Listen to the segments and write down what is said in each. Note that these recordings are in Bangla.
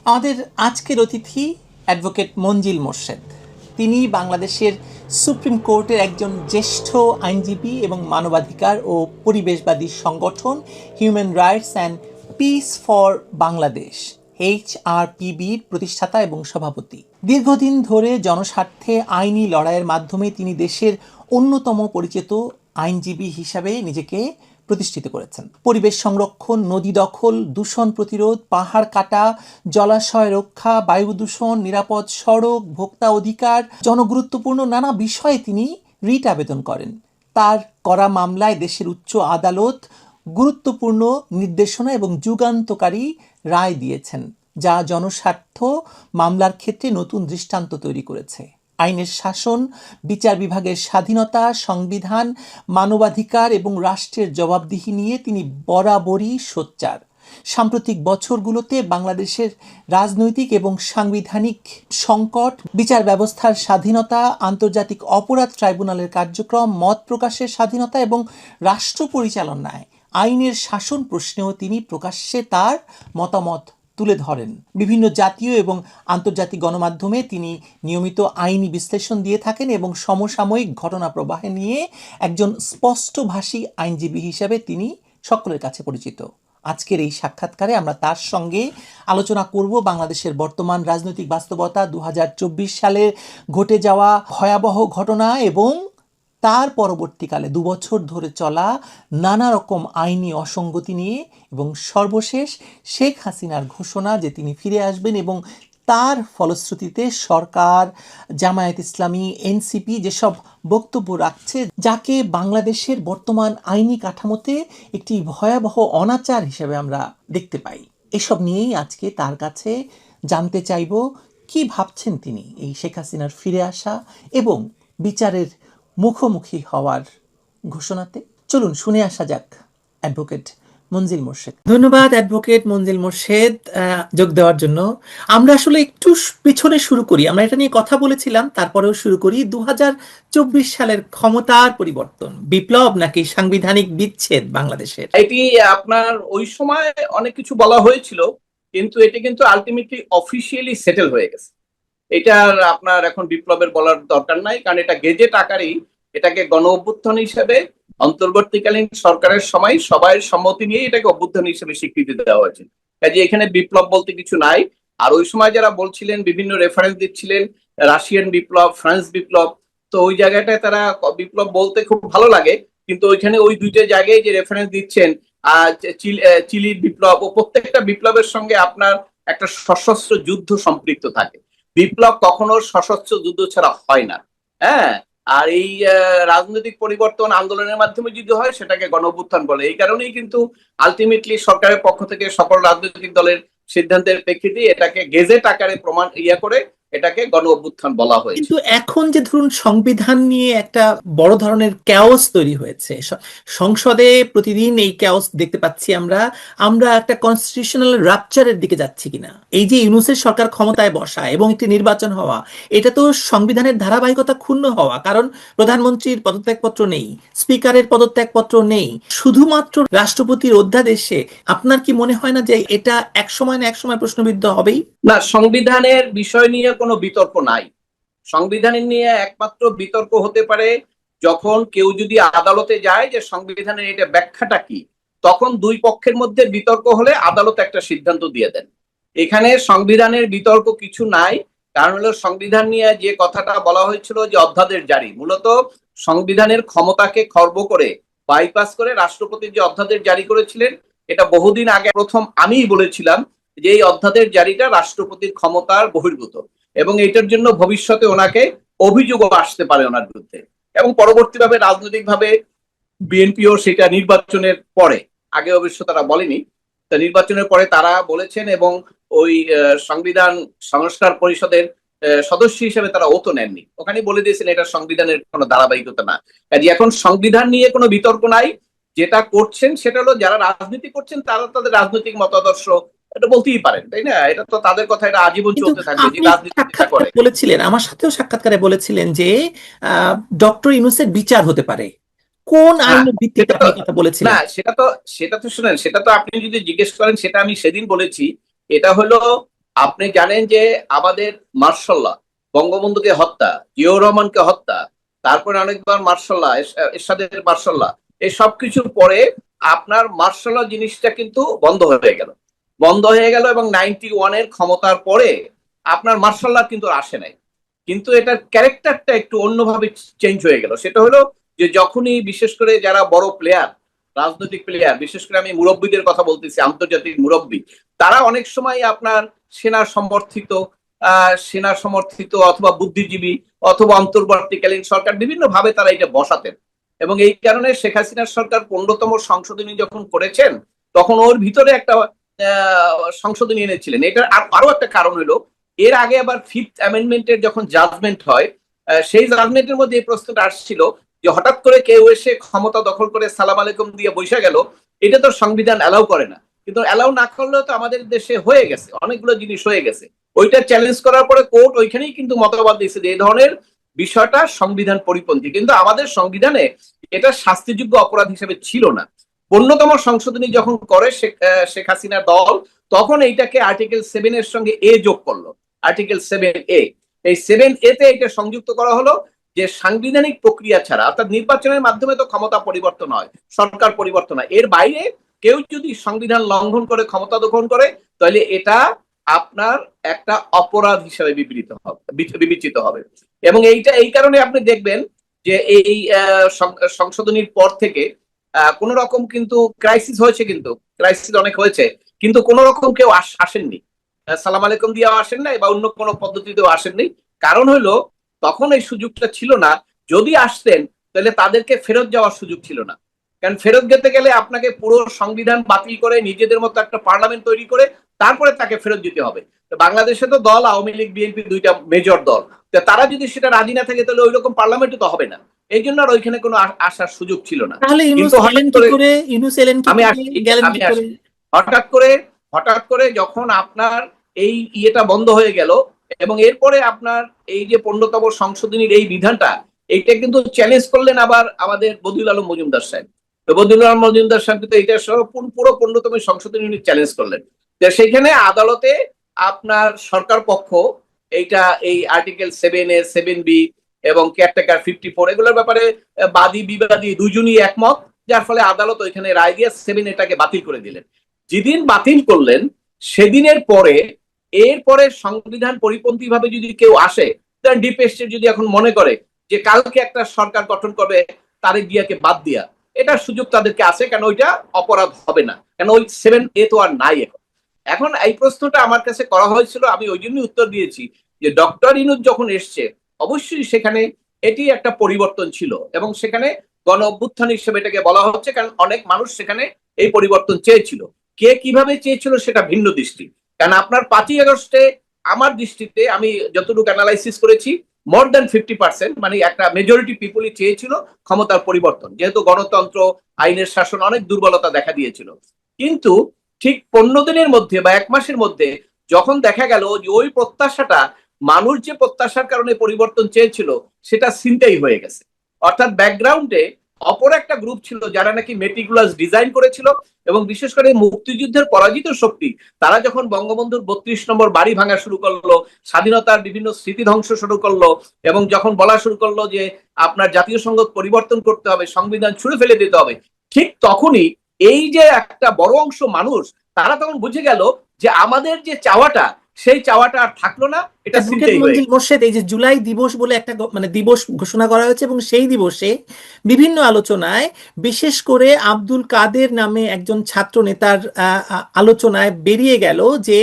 আমাদের আজকের অতিথি অ্যাডভোকেট মনজিল মোরশেদ। তিনি বাংলাদেশের সুপ্রিম কোর্টের একজন জ্যেষ্ঠ আইনজীবী এবং মানবাধিকার ও পরিবেশবাদী সংগঠন human rights and peace for Bangladesh HRPBর প্রতিষ্ঠাতা এবং সভাপতি। দীর্ঘদিন ধরে জনস্বার্থে আইনি লড়াইয়ের মাধ্যমে তিনি দেশের অন্যতম পরিচিত আইনজীবী হিসাবে নিজেকে প্রতিষ্ঠিত করেছেন। পরিবেশ সংরক্ষণ, নদী দখল, দূষণ প্রতিরোধ, পাহাড় কাটা, জলাশয় রক্ষা, বায়ু দূষণ, নিরাপদ সড়ক, ভোক্তা অধিকার, জনগুরুত্বপূর্ণ নানা বিষয়ে তিনি রিট আবেদন করেন। তার করা মামলায় দেশের উচ্চ আদালত গুরুত্বপূর্ণ নির্দেশনা এবং যুগান্তকারী রায় দিয়েছেন, যা জনস্বার্থ মামলার ক্ষেত্রে নতুন দৃষ্টান্ত তৈরি করেছে। আইনের শাসন, বিচার বিভাগের স্বাধীনতা, সংবিধান, মানবাধিকার এবং রাষ্ট্রের জবাবদিহি নিয়ে তিনি বরাবরই সোচ্চার। সাম্প্রতিক বছরগুলোতে বাংলাদেশের রাজনৈতিক এবং সাংবিধানিক সংকট, বিচার ব্যবস্থার স্বাধীনতা, আন্তর্জাতিক অপরাধ ট্রাইব্যুনালের কার্যক্রম, মত প্রকাশের স্বাধীনতা এবং রাষ্ট্র পরিচালনায় আইনের শাসন প্রশ্নেও তিনি প্রকাশ্যে তার মতামত তুলে ধরেন। বিভিন্ন জাতীয় এবং আন্তর্জাতিক গণমাধ্যমে তিনি নিয়মিত আইনি বিশ্লেষণ দিয়ে থাকেন এবং সমসাময়িক ঘটনা প্রবাহে নিয়ে একজন স্পষ্টভাষী আইনজীবী হিসেবে তিনি সকলের কাছে পরিচিত। আজকের এই সাক্ষাৎকারে আমরা তার সঙ্গে আলোচনা করব বাংলাদেশের বর্তমান রাজনৈতিক বাস্তবতা, 2024 সালে ঘটে যাওয়া ভয়াবহ ঘটনা এবং তার পরবর্তীকালে 2 বছর ধরে চলা নানা রকম আইনি অসঙ্গতি নিয়ে, এবং সর্বশেষ শেখ হাসিনার ঘোষণা যে তিনি ফিরে আসবেন এবং তার ফলশ্রুতিতে সরকার, জামায়াত ইসলামী, এনসিপি যেসব বক্তব্য রাখছে, যাকে বাংলাদেশের বর্তমান আইনি কাঠামোতে একটি ভয়াবহ অনাচার হিসেবে আমরা দেখতে পাই। এসব নিয়েই আজকে তার কাছে জানতে চাইব কি ভাবছেন তিনি এই শেখ হাসিনার ফিরে আসা এবং বিচারের মুখোমুখি হওয়ার ঘোষণাতে। চলুন শুনে আসা যাক অ্যাডভোকেট মনজিল মোরশেদ। ধন্যবাদ অ্যাডভোকেট মনজিল মোরশেদ যোগ দেওয়ার জন্য। আমরা আসলে একটু পিছনে শুরু করি, আমরা এটা নিয়ে কথা বলেছিলাম, তারপরেও শুরু করি। 2024 সালের ক্ষমতার পরিবর্তন, বিপ্লব নাকি সাংবিধানিক বিচ্ছেদ বাংলাদেশের? এটি আপনার ওই সময় অনেক কিছু বলা হয়েছিল, কিন্তু এটি কিন্তু আলটিমেটলি অফিসিয়ালি সেটেল হয়ে গেছে। এটা আপনার এখন বিপ্লবের বলার দরকার নাই, কারণ এটা গেজেট আকারেই এটাকে গণ অভ্যুত্থান হিসেবে অন্তর্বর্তীকালীন সরকারের সময় সবাই সম্মতি নিয়ে এটাকে অভ্যুত্থান হিসেবে স্বীকৃতি দেওয়া হয়েছে। কাজে এখানে বিপ্লব বলতে কিছু নাই। আর ওই সময় যারা বলছিলেন, বিভিন্ন রেফারেন্স দিচ্ছিলেন, রাশিয়ান বিপ্লব, ফ্রান্স বিপ্লব, তো ওই জায়গাটায় তারা বিপ্লব বলতে খুব ভালো লাগে, কিন্তু ওইখানে ওই দুইটা জায়গায় যে রেফারেন্স দিচ্ছেন, চিলির বিপ্লব, ও প্রত্যেকটা বিপ্লবের সঙ্গে আপনার একটা সশস্ত্র যুদ্ধ সম্পৃক্ত থাকে। বিপ্লব কখনো সশস্ত্র যুদ্ধ ছাড়া হয় না। হ্যাঁ, আর এই রাজনৈতিক পরিবর্তন আন্দোলনের মাধ্যমে যদি হয় সেটাকে গণ অভ্যুত্থান বলে। এই কারণেই কিন্তু আলটিমেটলি সরকারের পক্ষ থেকে সকল রাজনৈতিক দলের সিদ্ধান্তের প্রেক্ষিতে এটাকে গেজেট আকারে প্রমাণ করে এটাকে গণ অভ্যুত্থান বলা হয়েছে। কিন্তু এখন যে ধরুন সংবিধান নিয়ে একটা বড় ধরনের ক্যাওস তৈরি হয়েছে, সংসদে প্রতিদিন এই ক্যাওস দেখতে পাচ্ছি আমরা। আমরা একটা কনস্টিটিউশনাল রাপচারের দিকে যাচ্ছি কিনা? এই যে ইউনূসের সরকার ক্ষমতায় বসা এবং একটি নির্বাচন হওয়া, এটা তো সংবিধানের ধারাবাহিকতা ক্ষুণ্ণ হওয়া, কারণ প্রধানমন্ত্রীর পদত্যাগপত্র নেই, স্পিকারের পদত্যাগপত্র নেই, শুধুমাত্র রাষ্ট্রপতির অধ্যাদেশে। আপনার কি মনে হয় না যে এটা এক সময় না এক সময় প্রশ্নবিদ্ধ হবেই? না, সংবিধানের বিষয় নিয়ে কোনো বিতর্ক নাই। সংবিধানের নিয়ে একমাত্র বিতর্ক হতে পারে যখন কেউ যদি আদালতে যায় যে সংবিধানের এটা ব্যাখ্যাটা কি, তখন দুই পক্ষের মধ্যে বিতর্ক হলে আদালত একটা সিদ্ধান্ত দিয়ে দেন। এখানে সংবিধানের বিতর্ক কিছু নাই, কারণ হলো সংবিধান নিয়ে যে কথাটা বলা হয়েছিল যে অধ্যাদেশ জারি, মূলত সংবিধানের ক্ষমতাকে খর্ব করে, বাইপাস করে রাষ্ট্রপতি যে অধ্যাদেশ জারি করেছিলেন, এটা বহুদিন আগে প্রথম আমিই বলেছিলাম যে এই অধ্যাদেশ জারিটা রাষ্ট্রপতির ক্ষমতার বহির্ভূত, এবং এটার জন্য ভবিষ্যতে ওনাকে অভিযোগও আসতে পারে ওনার বিরুদ্ধে। এবং পরবর্তীভাবে রাজনৈতিকভাবে বিএনপিও সেটা নির্বাচনের পরে, আগে অবশ্য তারা বলেনি, তা নির্বাচনের পরে তারা বলেছেন, এবং ওই সংবিধান সংস্কার পরিষদের সদস্য হিসেবে তারা ওতো নেননি, ওখানে বলে দিয়েছেন এটা সংবিধানের কোনো ধারাবাহিকতা না। কাজে এখন সংবিধান নিয়ে কোনো বিতর্ক নাই। যেটা করছেন সেটা হলো যারা রাজনীতি করছেন তারা তাদের রাজনৈতিক মতাদর্শ এটা বলতেই পারেন, তাই না? এটা তো তাদের কথা, এটা আজীবন চলতে থাকবে যে রাজনীতিটা করে। বলেছিলেন, আমার সাথেও সাক্ষাৎকারে বলেছিলেন যে ডক্টর ইউনূসের বিচার হতে পারে। কোন আইনের ভিত্তিতে আপনি কথা বলেছিলেন? না, সেটা তো শুনেন, সেটা তো আপনি যদি জিজ্ঞেস করেন, সেটা আমি সেদিন বলেছি। এটা হলো আপনি জানেন যে আমাদের মার্শাল্লাহ বঙ্গবন্ধুকে হত্যা, জিয়াউর রহমানকে হত্যা, তারপরে অনেকবার মার্শাল্লাহ, এরশাদের মার্শাল্লাহ, এই সবকিছুর পরে আপনার মার্শাল্লাহ জিনিসটা কিন্তু বন্ধ হয়ে গেল এবং 91-এর ক্ষমতার পরে আপনার মার্শাল্লাহ কিন্তু আর আসে নাই। কিন্তু এটার ক্যারেক্টারটা একটু অন্যভাবে চেঞ্জ হয়ে গেল। সেটা হলো যে যখনই বিশেষ করে যারা বড় প্লেয়ার, রাজনৈতিক প্লেয়ার, বিশেষ করে আমি মুরব্বীদের কথা বলতেছি, আন্তর্জাতিক মুরব্বী, তারা অনেক সময় আপনার সেনা সমর্থিত সেনা সমর্থিত অথবা বুদ্ধিজীবী অথবা অন্তর্বর্তীকালীন সরকার বিভিন্ন ভাবে তারা এটা বসাতেন। এবং এই কারণে শেখ হাসিনার সরকার 15তম সংশোধনী যখন করেছেন তখন ওর ভিতরে একটা সংশোধনী এনেছিলেন। এটার আরো একটা কারণ হলো এর আগে আবার 5th অ্যামেন্ডমেন্টের যখন জাজমেন্ট হয়, সেই জাজমেন্টের মধ্যে এই প্রশ্নটা আসছিল যে হঠাৎ করে কেউ এসে ক্ষমতা দখল করে সালাম আলাইকুম দিয়ে বসে গেল, এটা তো সংবিধান অ্যালাউ করে না। কিন্তু অ্যালাউ না করলেও তো আমাদের দেশে হয়ে গেছে, অনেকগুলো জিনিস হয়ে গেছে। ওইটা চ্যালেঞ্জ করার পরে কোর্ট ওইখানেই কিন্তু মতবাদ দিয়েছে যে এই ধরনের বিষয়টা সংবিধান পরিপন্থী, কিন্তু আমাদের সংবিধানে এটা শাস্তিযোগ্য অপরাধ হিসেবে ছিল না। 15তম সংশোধনী যখন করে শেখ হাসিনার দল, তখন এইটাকে আর্টিকেল 7 এর সঙ্গে এ যোগ করলো, আর্টিকেল 7A। এই 7A তে এটা সংযুক্ত করা হলো যে সাংবিধানিক প্রক্রিয়া ছাড়া, অর্থাৎ নির্বাচনের মাধ্যমে তো ক্ষমতা পরিবর্তন হয়, সরকার পরিবর্তন হয়, এর বাইরে কেউ যদি সংবিধান লঙ্ঘন করে ক্ষমতা দখল করে তাহলে এটা আপনার একটা অপরাধ হিসেবে বিবেচিত হবে। এবং এইটা এই কারণে আপনি দেখবেন যে এই সংশোধনীর পর থেকে কোন রকম কিন্তু ক্রাইসিস হয়েছে, কিন্তু ক্রাইসিস অনেক হয়েছে, কিন্তু কোন রকম কেউ আসেননি, সালাম আলাইকুম দিয়ে আসেন নাই বা অন্য কোনো পদ্ধতিতেও আসেননি। কারণ হলো তখন এই সুযোগটা ছিল না। যদি আসতেন তাহলে তাদেরকে ফেরত যাওয়ার সুযোগ ছিল না। কারণ ফেরত যেতে গেলে আপনাকে পুরো সংবিধান বাতিল করে নিজেদের মতো একটা পার্লামেন্ট তৈরি করে তারপরে তাকে ফেরত যেতে হবে। বাংলাদেশে তো দল আওয়ামী লীগ বিএনপি দুইটা মেজর দল, তারা যদি সেটা রাজি না থাকে তাহলে ওই রকম পার্লামেন্টও তো হবে না। এই জন্য আর ওইখানে কোনো আসার সুযোগ ছিল না। তাহলে কিন্তু আমি আসি হঠাৎ করে যখন আপনার এই ইয়েটা বন্ধ হয়ে গেল এবং এরপরে আপনার এই যে 15তম সংশোধনীর এই বিধানটা, এইটা কিন্তু চ্যালেঞ্জ করলেন আবার আমাদের বদিউল আলম মজুমদার সাহেব। তো বদিউল আলম মজুমদার সাহেব কিন্তু এইটা সহ পুরো 15তম সংশোধনী চ্যালেঞ্জ করলেন। তো সেখানে আদালতে আপনার সরকার পক্ষ এইটা এই আর্টিকেল 7A 7B এবং কেয়ারটেকার 54 এগুলোর ব্যাপারে বাদী বিবাদী দুইজনই একমত, যার ফলে আদালত ওইখানে রায় দিয়ে 7Aটাকে বাতিল করে দিলেন। যেদিন বাতিল করলেন সেদিনের পরে এরপরে সংবিধান পরিপন্থী ভাবে যদি কেউ আসে, ডিপ স্টেট যদি এখন মনে করে যে কালকে একটা সরকার গঠন করবে তারেক জিয়াকে বাদ দিয়া, এটার সুযোগ তাদেরকে আছে, কেন ওইটা অপরাধ হবে না, কেন ওই 7A তো আর নাই। এখন এই প্রশ্নটা আমার কাছে করা হয়েছিল, আমি ওই জন্যই উত্তর দিয়েছি যে ডক্টর ইনুস যখন এসছে অবশ্যই সেখানে এটি একটা পরিবর্তন ছিল এবং সেখানে গণ অভ্যুত্থান হিসেবে এটাকে বলা হচ্ছে, কারণ অনেক মানুষ সেখানে এই পরিবর্তন চেয়েছিল। কে কিভাবে চেয়েছিল সেটা ভিন্ন দৃষ্টি। কারণ আপনার 5ই আগস্টে আমার দৃষ্টিতে আমি যতটুকু অ্যানালাইসিস করেছি মোর দ্যান 50%, মানে একটা মেজরিটি পিপলই চেয়েছিল ক্ষমতার পরিবর্তন, যেহেতু গণতন্ত্র আইনের শাসন অনেক দুর্বলতা দেখা দিয়েছিল। কিন্তু ঠিক 15 দিনের মধ্যে বা 1 মাসের মধ্যে যখন দেখা গেল যে ওই প্রত্যাশাটা, মানুষ যে প্রত্যাশার কারণে পরিবর্তন চেয়েছিল সেটা ছিনতাই হয়ে গেছে। অর্থাৎ ব্যাকগ্রাউন্ডে অপর একটা গ্রুপ ছিল যারা নাকি মেটিকুলাস ডিজাইন করেছিল এবং বিশেষ করে মুক্তিযুদ্ধের পরাজিত শক্তি, তারা যখন বঙ্গবন্ধুর 32 নম্বর বাড়ি ভাঙা শুরু করলো, স্বাধীনতার বিভিন্ন স্মৃতি ধ্বংস শুরু করলো এবং যখন বলা শুরু করলো যে আপনার জাতীয় সংগত পরিবর্তন করতে হবে, সংবিধান ছুঁড়ে ফেলে দিতে হবে, ঠিক তখনই এই যে একটা বড় অংশ মানুষ তারা তখন বুঝে গেল যে আমাদের যে চাওয়াটা সেই চাওয়াটা আর থাকলো না, এটা ছিনতাই হয়ে গেল। মোর্শেদ, এই যে জুলাই দিবস বলে একটা মানে দিবস ঘোষণা করা হয়েছে এবং সেই দিবসে বিভিন্ন আলোচনায় বিশেষ করে আব্দুল কাদের নামে একজন ছাত্র নেতার আলোচনায় বেরিয়ে গেল যে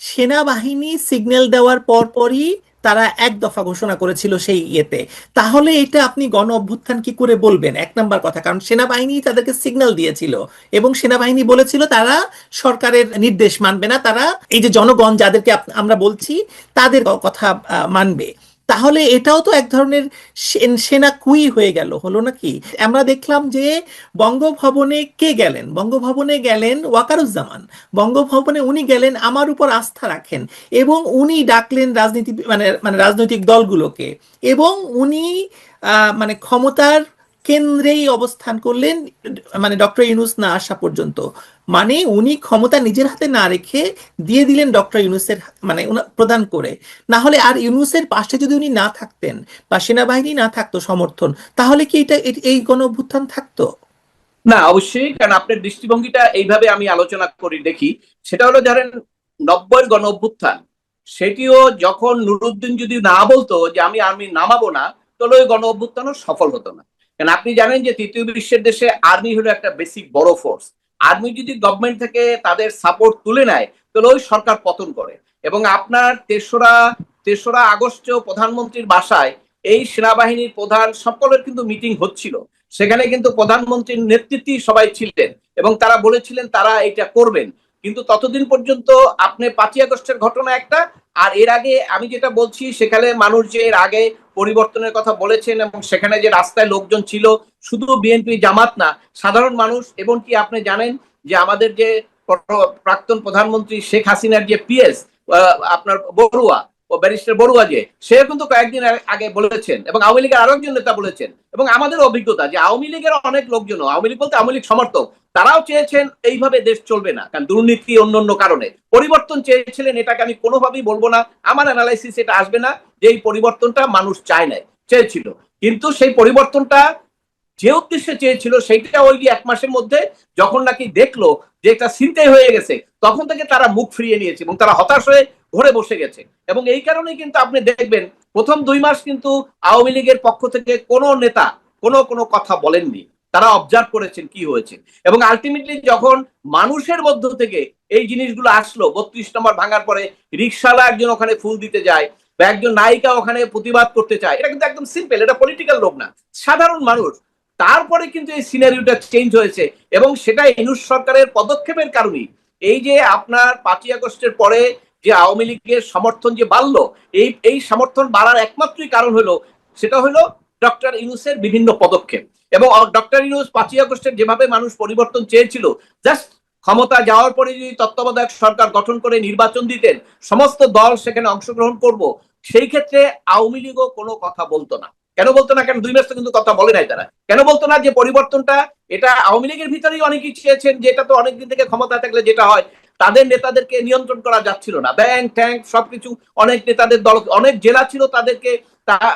সেনাবাহিনী সিগন্যাল দেওয়ার পরপরই তারা এক দফা ঘোষণা করেছিল সেই ইয়েতে। তাহলে এটা আপনি গণ অভ্যুত্থান কি করে বলবেন? 1 নাম্বার কথা, কারণ সেনাবাহিনী তাদেরকে সিগন্যাল দিয়েছিল এবং সেনাবাহিনী বলেছিল তারা সরকারের নির্দেশ মানবে না, তারা এই যে জনগণ যাদেরকে আমরা বলছি তাদের কথা মানবে। তাহলে এটাও তো এক ধরনের সেনা কুই হয়ে গেল, হলো নাকি? আমরা দেখলাম যে বঙ্গভবনে কে গেলেন? বঙ্গভবনে গেলেন ওয়াকারুজ্জামান। বঙ্গভবনে উনি গেলেন আমার উপর আস্থা রাখেন এবং উনি ডাকলেন রাজনীতি মানে মানে রাজনৈতিক দলগুলোকে এবং উনি মানে ক্ষমতার কেন্দ্রেই অবস্থান করলেন, মানে ডক্টর ইউনূস না আসা পর্যন্ত। মানে উনি ক্ষমতা নিজের হাতে না রেখে দিয়ে দিলেন ডক্টর ইউনূসের মানে প্রদান করে। না হলে আর ইউনূসের পাশে যদি উনি না থাকতেন বা সেনাবাহিনী না থাকতো সমর্থন, তাহলে কি এই গণ অভ্যুত্থান থাকতো? না, অবশ্যই, কারণ আপনার দৃষ্টিভঙ্গিটা এইভাবে আমি আলোচনা করি দেখি। সেটা হলো ধরেন 90-এর গণ অভ্যুত্থান, সেটিও যখন নুরুদ্দিন যদি না বলতো যে আমি আর্মি নামাবো না, তাহলে ওই গণ অভ্যুত্থানও সফল হতো না। কারণ আপনি জানেন যে তৃতীয় বিশ্বের দেশে আর্মি হলো একটা বেসিক বড় ফোর্স। আর্মি যদি গভর্নমেন্ট থেকে তাদের সাপোর্ট তুলে নেয়, তাহলে ওই সরকার পতন করে। এবং আপনার তেসরা আগস্ট প্রধানমন্ত্রীর বাসায় এই সেনাবাহিনীর প্রধান সকলের কিন্তু মিটিং হচ্ছিল। সেখানে কিন্তু প্রধানমন্ত্রীর নেতৃত্বেই সবাই ছিলেন এবং তারা বলেছিলেন তারা এটা করবেন। কিন্তু ততদিন পর্যন্ত আপনি 5ই আগস্টের ঘটনা একটা, আর এর আগে আমি যেটা বলছি সেখানে মানুষ যে এর আগে পরিবর্তনের কথা বলেছেন এবং সেখানে যে রাস্তায় লোকজন ছিল, শুধু বিএনপি জামাত না, সাধারণ মানুষ। এবং কি আপনি জানেন যে আমাদের যে প্রাক্তন প্রধানমন্ত্রী শেখ হাসিনার যে পিএস আপনার বড়ুয়া ও ব্যারিস্টার বড়ুয়া, যে সে কিন্তু কয়েকদিন আগে বলেছেন এবং আওয়ামী লীগের আরো একজন নেতা বলেছেন এবং আমাদের অভিজ্ঞতা যে আওয়ামী লীগের অনেক লোকজন, আওয়ামী লীগ বলতে আওয়ামী লীগ সমর্থক, তারাও চেয়েছেন এইভাবে দেশ চলবে না, কারণ দুর্নীতি অন্য কারণে পরিবর্তন চেয়েছিলেন। এটাকে আমি কোনোভাবেই বলবো না, আমার অ্যানালাইসিস এটা আসবে না যে এই পরিবর্তনটা মানুষ চায় না, চেয়েছিল। কিন্তু সেই পরিবর্তনটা যে উদ্দেশ্যে চেয়েছিল সেইটা ওই 1 মাসের মধ্যে যখন নাকি দেখলো যে একটা ছিনতাই হয়ে গেছে, তখন থেকে তারা মুখ ফিরিয়ে নিয়েছে এবং তারা হতাশ হয়ে ঘরে বসে গেছে। এবং এই কারণে কিন্তু আপনি দেখবেন প্রথম 2 মাস কিন্তু আওয়ামী লীগের পক্ষ থেকে কোনো নেতা কোনো কথা বলেননি, তারা অবজার্ভ করেছেন কি হয়েছে। এবং আলটিমেটলি যখন মানুষের মধ্য থেকে এই জিনিসগুলো আসলো, 32 নম্বর ভাঙার পরে রিকশাওয়ালা একজন ওখানে ফুল দিতে যায় বা একজন নায়িকা ওখানে প্রতিবাদ করতে চায়, এটা কিন্তু একদম সিম্পল, এটা পলিটিক্যাল লোক না, সাধারণ মানুষ। তারপরে কিন্তু এই সিনারিওটা চেঞ্জ হয়েছে এবং সেটা ইউনূস সরকারের পদক্ষেপের কারণেই। এই যে আপনার 5ই আগস্টের পরে যে আওয়ামী লীগের সমর্থন যে বাড়লো, এই সমর্থন বাড়ার একমাত্রই কারণ হলো, সেটা হলো ডক্টর ইউনূসের বিভিন্ন পদক্ষেপ। এবং ডক্টর ইউনূস 5ই আগস্টের যেভাবে মানুষ পরিবর্তন চেয়েছিল, জাস্ট ক্ষমতা যাওয়ার পরে যদি তত্ত্বাবধায়ক সরকার গঠন করে নির্বাচন দিতেন, সমস্ত দল সেখানে অংশগ্রহণ করব, সেই ক্ষেত্রে আওয়ামী লীগও কোনো কথা বলতো না। কেন বলতো না? কেন 2 মাস তো কিন্তু কথা বলে নাই তারা। কেন বলতো না? যে পরিবর্তনটা এটা আওয়ামী লীগের ভিতরেই অনেকেই চেয়েছেন, যে এটা তো অনেকদিন থেকে ক্ষমতা থাকলে যেটা হয়, তাদের নেতাদেরকে নিয়ন্ত্রণ করা যাচ্ছিল না, ব্যাংক ট্যাঙ্ক সবকিছু, অনেক নেতাদের দল, অনেক জেলা ছিল তাদেরকে,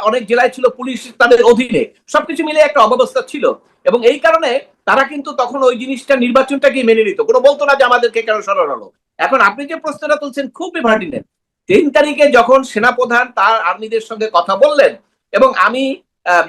অনেক জেলায় ছিল পুলিশ তাদের অধীনে, সবকিছু মিলে একটা অব্যবস্থা ছিল। এবং এই কারণে তারা কিন্তু তখন ওই জিনিসটা নির্বাচনটাকে মেনে নিত, কোনো বলতো না যে আমাদেরকে কেন সরানো হলো। এখন আপনি যে প্রশ্নটা তুলছেন খুবই পার্টিনেন্ট। 3 তারিখে যখন সেনাপ্রধান তার আর্মিদের সঙ্গে কথা বললেন, এবং আমি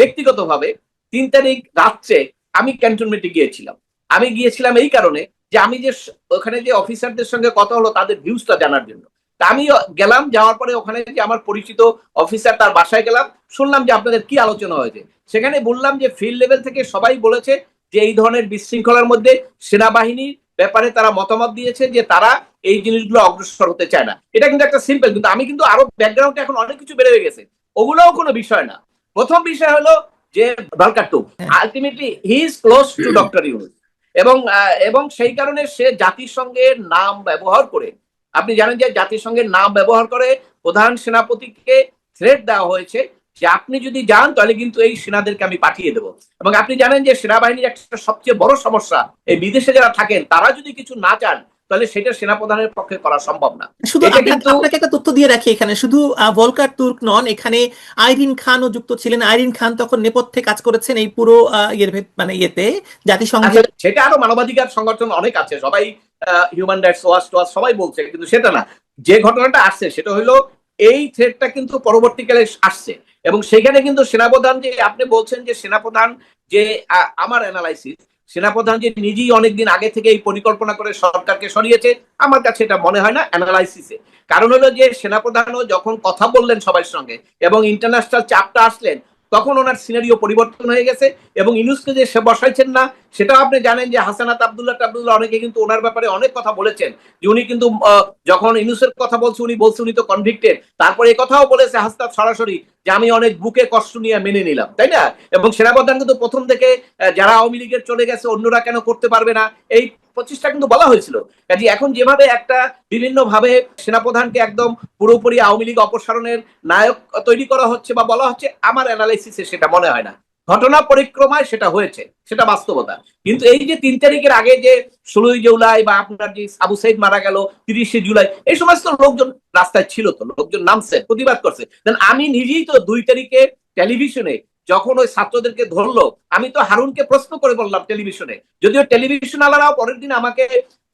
ব্যক্তিগতভাবে 3 তারিখ রাত্রে আমি ক্যান্টনমেন্টে গিয়েছিলাম। আমি গিয়েছিলাম এই কারণে যে আমি যে ওখানে যে অফিসারদের সঙ্গে কথা হলো তাদের ভিউজটা জানার জন্য। তা আমি গেলাম, যাওয়ার পরে ওখানে যে আমার পরিচিত অফিসার তার বাসায় গেলাম, শুনলাম যে আপনাদের কি আলোচনা হয়েছে। সেখানে বললাম যে ফিল্ড লেভেল থেকে সবাই বলেছে যে এই ধরনের বিশৃঙ্খলার মধ্যে সেনাবাহিনীর ব্যাপারে তারা মতামত দিয়েছে যে তারা এই জিনিসগুলো অগ্রসর হতে চায় না। এটা কিন্তু একটা সিম্পল, কিন্তু আমি কিন্তু আরো ব্যাকগ্রাউন্ডে এখন অনেক কিছু বেড়ে গেছে, ওগুলোও কোনো বিষয় না। প্রথম বিষয় হলো যে দরকার তো ultimately he is close two doctor Yunus, এবং সেই কারণে সে জাতিসংঘের নাম ব্যবহার করে, আপনি জানেন যে জাতিসংঘের নাম ব্যবহার করে প্রধান সেনাপতিকে থ্রেট দেওয়া হয়েছে যে আপনি যদি যান তাহলে কিন্তু এই সেনাদেরকে আমি পাঠিয়ে দেবো। এবং আপনি জানেন যে সেনাবাহিনীর একটা সবচেয়ে বড় সমস্যা, এই বিদেশে যারা থাকেন তারা যদি কিছু না চান তাহলে সেটা সেনাপ্রধানের পক্ষে করা সম্ভব না। শুধু আপনাকে একটা তথ্য দিয়ে রাখি, এখানে শুধু ভলকার তুর্ক নন, এখানে আইরিন খানও যুক্ত ছিলেন। আইরিন খান তখন নেপথ্যে কাজ করেছেন এই পুরো মানে ইয়েতে, জাতিসংঘের। সেটা আরো মানবাধিকার সংগঠন অনেক আছে, সবাই হিউম্যান রাইটস ওয়াচ টোয়াচ সবাই বলছে, কিন্তু সেটা না। যে ঘটনাটা আসছে সেটা হলো এই থ্রেটটা কিন্তু পরবর্তীকালে আসছে এবং সেখানে কিন্তু সেনাপ্রধান, যে আপনি বলছেন যে সেনাপ্রধান, যে আমার অ্যানালাইসিস, সেনাপ্রধান যে নিজেই অনেকদিন আগে থেকে এই পরিকল্পনা করে সরকারকে সরিয়েছে, আমার কাছে এটা মনে হয় না অ্যানালাইসিসে। কারণ হলো যে সেনাপ্রধানও যখন কথা বললেন সবার সঙ্গে এবং ইন্টারন্যাশনাল চাপটা আসলেন, তখন ওনার সিনারিও পরিবর্তন হয়ে গেছে। এবং ইউনূসকে যে সে বসাইছেন না, সেটাও আপনি জানেন যে হাসানাত আব্দুল্লাহ অনেকে কিন্তু ওনার ব্যাপারে অনেক কথা বলেছেন, যে উনি কিন্তু যখন ইউনূসের কথা বলছে উনি তো কনভিক্টেড। তারপরে এই কথাও বলেছে হাসনাত সরাসরি যে আমি অনেক বুকে কষ্ট নিয়ে মেনে নিলাম, তাই না? এবং সেনাপ্রধান কিন্তু প্রথম থেকে যারা আওয়ামী লীগের চলে গেছে অন্যরা কেন করতে পারবে না, এই প্রচেষ্টা কিন্তু বলা হয়েছিল। কাজে এখন যেভাবে একটা বিভিন্ন ভাবে সেনাপ্রধানকে একদম পুরোপুরি আওয়ামী লীগ অপসারণের নায়ক তৈরি করা হচ্ছে বা বলা হচ্ছে, আমার অ্যানালাইসিসে সেটা মনে হয় না। ঘটনা পরিক্রমায় সেটা হয়েছে, সেটা বাস্তবতা। কিন্তু এই যে 3 তারিখের আগে যে 16 জুলাই বা আপনার যে আবু সাইদ মারা গেল 30 জুলাই, এই সমস্ত লোকজন রাস্তায় ছিল, তো লোকজন নামছে, প্রতিবাদ করছে। আমি নিজেই তো 2 তারিখে টেলিভিশনে যখন ওই ছাত্রদেরকে ধরলো, আমি তো হারুনকে প্রশ্ন করে বললাম টেলিভিশনে, যদিও টেলিভিশন আলারাও পরের দিন আমাকে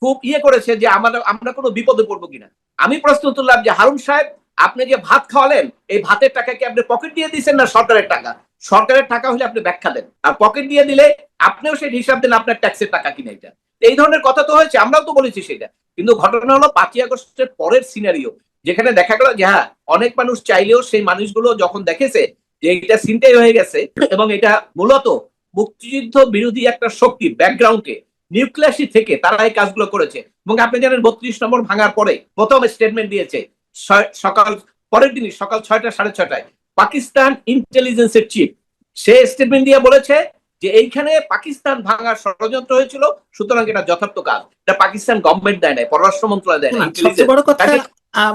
খুব করেছে যে আমরা কোনো বিপদে পড়বো কিনা। আমি প্রশ্ন তুললাম যে হারুন সাহেব, আপনি যে ভাত খাওয়ালেন, এই ভাতের টাকা কি আপনি পকেট দিয়ে দিচ্ছেন না সরকারের টাকা? সরকারের টাকা হলে আপনি ব্যাখ্যা দেন, আর পকেট দিয়ে দিলে আপনিও সেই হিসাব দেন আপনার ট্যাক্সের টাকা কিনা। এটা এই ধরনের কথা তো হয়েছে, আমরাও তো বলেছি সেটা। কিন্তু ঘটনা হলো 5ই আগস্টের পরের সিনারিও, যেখানে দেখা গেল যে হ্যাঁ, অনেক মানুষ চাইলেও সেই মানুষগুলো যখন দেখেছে যে এটা ছিনতাই হয়ে গেছে এবং এটা মূলত মুক্তিযুদ্ধ বিরোধী একটা শক্তি ব্যাকগ্রাউন্ডে নিউক্লিয়াসই থেকে তারা এই কাজগুলো করেছে। এবং আপনি জানেন 32 নম্বর ভাঙার পরে প্রথম স্টেটমেন্ট দিয়েছে সকাল, পরের দিনই সকাল 6টা 6:30টায় পাকিস্তান ইন্টেলিজেন্সের চিফ, সে স্টেটমেন্ট দিয়ে বলেছে যে এইখানে পাকিস্তান ভাঙার ষড়যন্ত্র হয়েছিল, সুতরাং এটা যথার্থ কাজ, এটা পাকিস্তান গভর্নমেন্ট দেয় নাই, পররাষ্ট্র মন্ত্রণালয় দেয় না। সবচেয়ে বড় কথা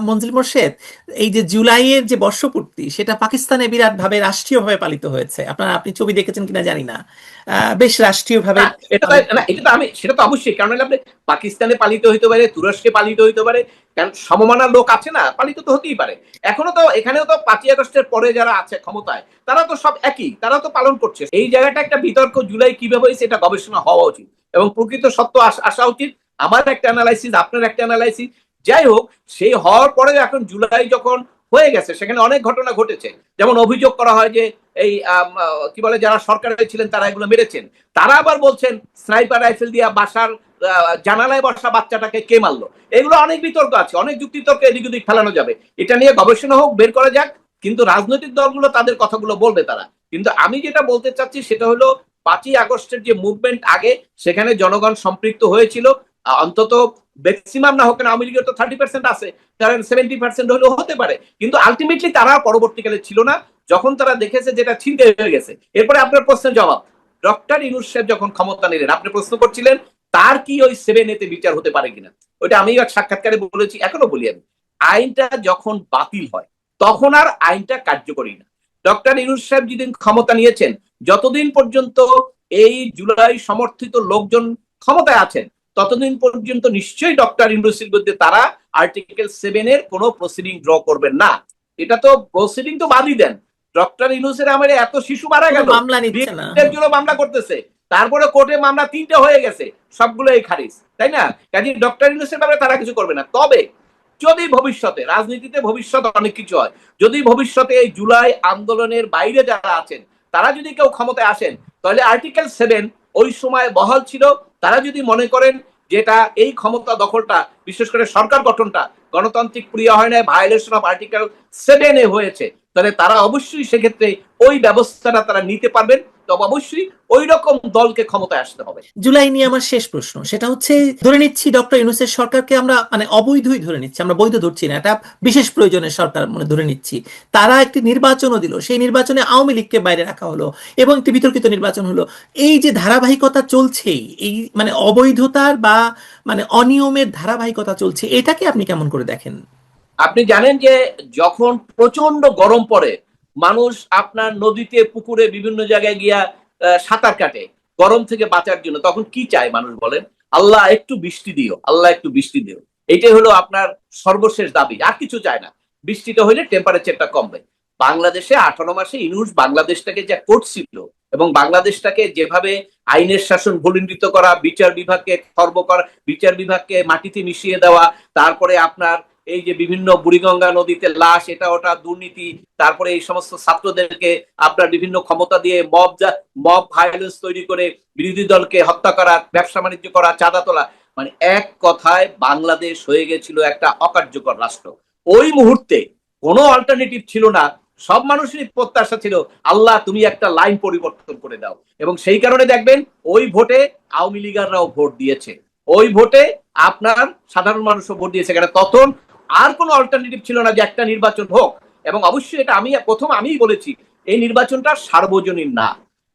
মঞ্জিল মোর্শেদ, এই যে জুলাইয়ের যে বর্ষপূর্তি, সেটা পাকিস্তানে বিরাট ভাবে রাষ্ট্রীয় ভাবে পালিত হয়েছে। আপনি ছবি দেখেছেন কিনা জানি না, বেশ রাষ্ট্রীয় ভাবে। এটা তো আমি, সেটা তো অবশ্যই, কারণ আপনি পাকিস্তানে পালিত হইতে পারে, তুরস্কে পালিত হইতে পারে, কারণ সমমানার লোক আছে না, পালিত তো হতেই পারে। এখনো তো এখানেও তো 5ই আগস্টের পরে যারা আছে ক্ষমতায়, তারা তো সব একই, তারা তো পালন করছে। এই জায়গাটা একটা বিতর্ক, জুলাই কিভাবে হয়েছে এটা গবেষণা হওয়া উচিত এবং প্রকৃত সত্য আসা উচিত। আমার একটা অ্যানালাইসিস, আপনার একটা অ্যানালাইসিস, যাই হোক, সেই হওয়ার পরে এখন জুলাই যখন হয়ে গেছে, সেখানে অনেক ঘটনা ঘটেছে। যেমন অভিযোগ করা হয় যে এই কি বলে, যারা সরকারে ছিলেন তারা এগুলো মেরেছেন। তারা আবার বলছেন স্নাইপার রাইফেল দিয়ে বাসার জানালায় বসা বাচ্চাটাকে কে মারলো। এগুলো অনেক বিতর্ক আছে, অনেক যুক্তিতর্ক এদিক ওদিক ফেলানো যাবে। এটা নিয়ে গবেষণা হোক, বের করা যাক। কিন্তু রাজনৈতিক দলগুলো তাদের কথাগুলো বলবে তারা। কিন্তু আমি যেটা বলতে চাচ্ছি সেটা হলো 5ই আগস্টের যে মুভমেন্ট, আগে সেখানে জনগণ সম্পৃক্ত হয়েছিল, অন্তত ম্যাক্সিমাম না হোক না, আওয়ামী লীগের তো 30% আছে, কারণ 70% হলেও হতে পারে। কিন্তু আলটিমেটলি তারা পরবর্তীকালে ছিল না, যখন তারা দেখেছে যেটা ছিনতাই হয়ে গেছে। এরপরে আপনার প্রশ্নের জবাব, ডক্টর ইউনূস সাহেব যখন ক্ষমতা নিলেন, আপনি প্রশ্ন করছিলেন তার কি ওই 7A বিচার হতে পারে কিনা। ওইটা আমি এক সাক্ষাৎকারে বলেছি, এখনো বলি আমি, আইনটা যখন বাতিল হয় তখন আর আইনটা কার্যকরী না। ডক্টর ইউনূস সাহেব যেদিন ক্ষমতা নিয়েছেন, যতদিন পর্যন্ত এই জুলাই সমর্থিত লোকজন ক্ষমতায় আছেন, ততদিন পর্যন্ত নিশ্চয়ই ডক্টর ইউনূসের বিরুদ্ধে তারা আর্টিকেল 7 কোনো প্রসিডিং ড্র করবেন না। এটা তো প্রসিডিং তো বাদই দেন, ডক্টর ইউনূসের আমাদের এত শিশু মারা গেল, মামলা নিচ্ছে না, মামলা করতেছে, তারপরে কোর্টে মামলা 3টে হয়ে গেছে, সবগুলো এই খারিজ, তাই না? কাজে ডক্টর ইউনূসের ব্যাপারে তারা কিছু করবে না। তবে যদি ভবিষ্যতে, রাজনীতিতে ভবিষ্যৎ অনেক কিছু হয়, যদি ভবিষ্যতে এই জুলাই আন্দোলনের বাইরে যারা আছেন তারা যদি কেউ ক্ষমতায় আসেন, তাহলে আর্টিকেল 7 ওই সময় বহাল ছিল। তারা যদি মনে করেন যেটা এই ক্ষমতা দখলটা, বিশেষ করে সরকার গঠনটা গণতান্ত্রিক ক্রিয়া হয় না, ভায়োলেশন অফ আর্টিকেল 7 হয়েছে, তাহলে তারা অবশ্যই সেক্ষেত্রে ওই ব্যবস্থাটা তারা নিতে পারবেন। তবে অবশ্যই ওই রকম দলকে ক্ষমতায় আসতে হবে। জুলাই নিয়ে আমার শেষ প্রশ্ন, সেটা হচ্ছে, ধরে নিচ্ছি ডক্টর ইউনূসের সরকারকে আমরা অবৈধই ধরে নিচ্ছি, আমরা বৈধ ধরছি না, এটা বিশেষ প্রয়োজনের সরকার ধরে নিচ্ছি। তারা একটি নির্বাচনও দিল, সেই নির্বাচনে আওয়ামী লীগকে বাইরে রাখা হলো এবং একটি বিতর্কিত নির্বাচন হলো। এই যে ধারাবাহিকতা চলছেই, এই অবৈধতার বা অনিয়মের ধারাবাহিকতা চলছে, এটাকে আপনি কেমন করে দেখেন? আপনি জানেন যে যখন প্রচন্ড গরম পড়ে, মানুষ আপনার নদীতে, পুকুরে, বিভিন্ন জায়গায় গিয়া সাঁতার কাটে গরম থেকে বাঁচার জন্য, তখন কি চায় মানুষ বলেন? আল্লাহ একটু বৃষ্টি দিও, আল্লাহ একটু বৃষ্টি দিও। এটাই হলো আপনার সর্বশেষ দাবি, আর কিছু চায় না। বৃষ্টিটা হইলে টেম্পারেচারটা কমবে। বাংলাদেশে 18 মাসে ইউনূস বাংলাদেশটাকে যা করছিল এবং বাংলাদেশটাকে যেভাবে আইনের শাসন ভূলুণ্ঠিত করা, বিচার বিভাগকে খর্ব করা, বিচার বিভাগকে মাটিতে মিশিয়ে দেওয়া, তারপরে আপনার এই যে বিভিন্ন বুড়িগঙ্গা নদীতে লাশ, এটা ওটা দুর্নীতি, তারপরে এই সমস্ত ছাত্রদেরকে আপনার বিভিন্ন ক্ষমতা দিয়ে মব ভায়োলেন্স তৈরি করে বিরোধী দলকে হত্যা করা, ব্যবসা বাণিজ্য করা, চাঁদা তোলা, এক কথায় বাংলাদেশ হয়ে গেছিল একটা অকার্যকর রাষ্ট্র। ওই মুহূর্তে কোনো অল্টারনেটিভ ছিল না, সব মানুষেরই প্রত্যাশা ছিল আল্লাহ তুমি একটা লাইন পরিবর্তন করে দাও। এবং সেই কারণে দেখবেন ওই ভোটে আওয়ামী লীগাররাও ভোট দিয়েছে, ওই ভোটে আপনার সাধারণ মানুষও ভোট দিয়েছে, কারণ তখন আর কোনো অল্টারনেটিভ ছিল না যে একটা নির্বাচন হোক। এবং অবশ্যই এটা আমিই বলেছি, এই নির্বাচনটা সার্বজনীন না।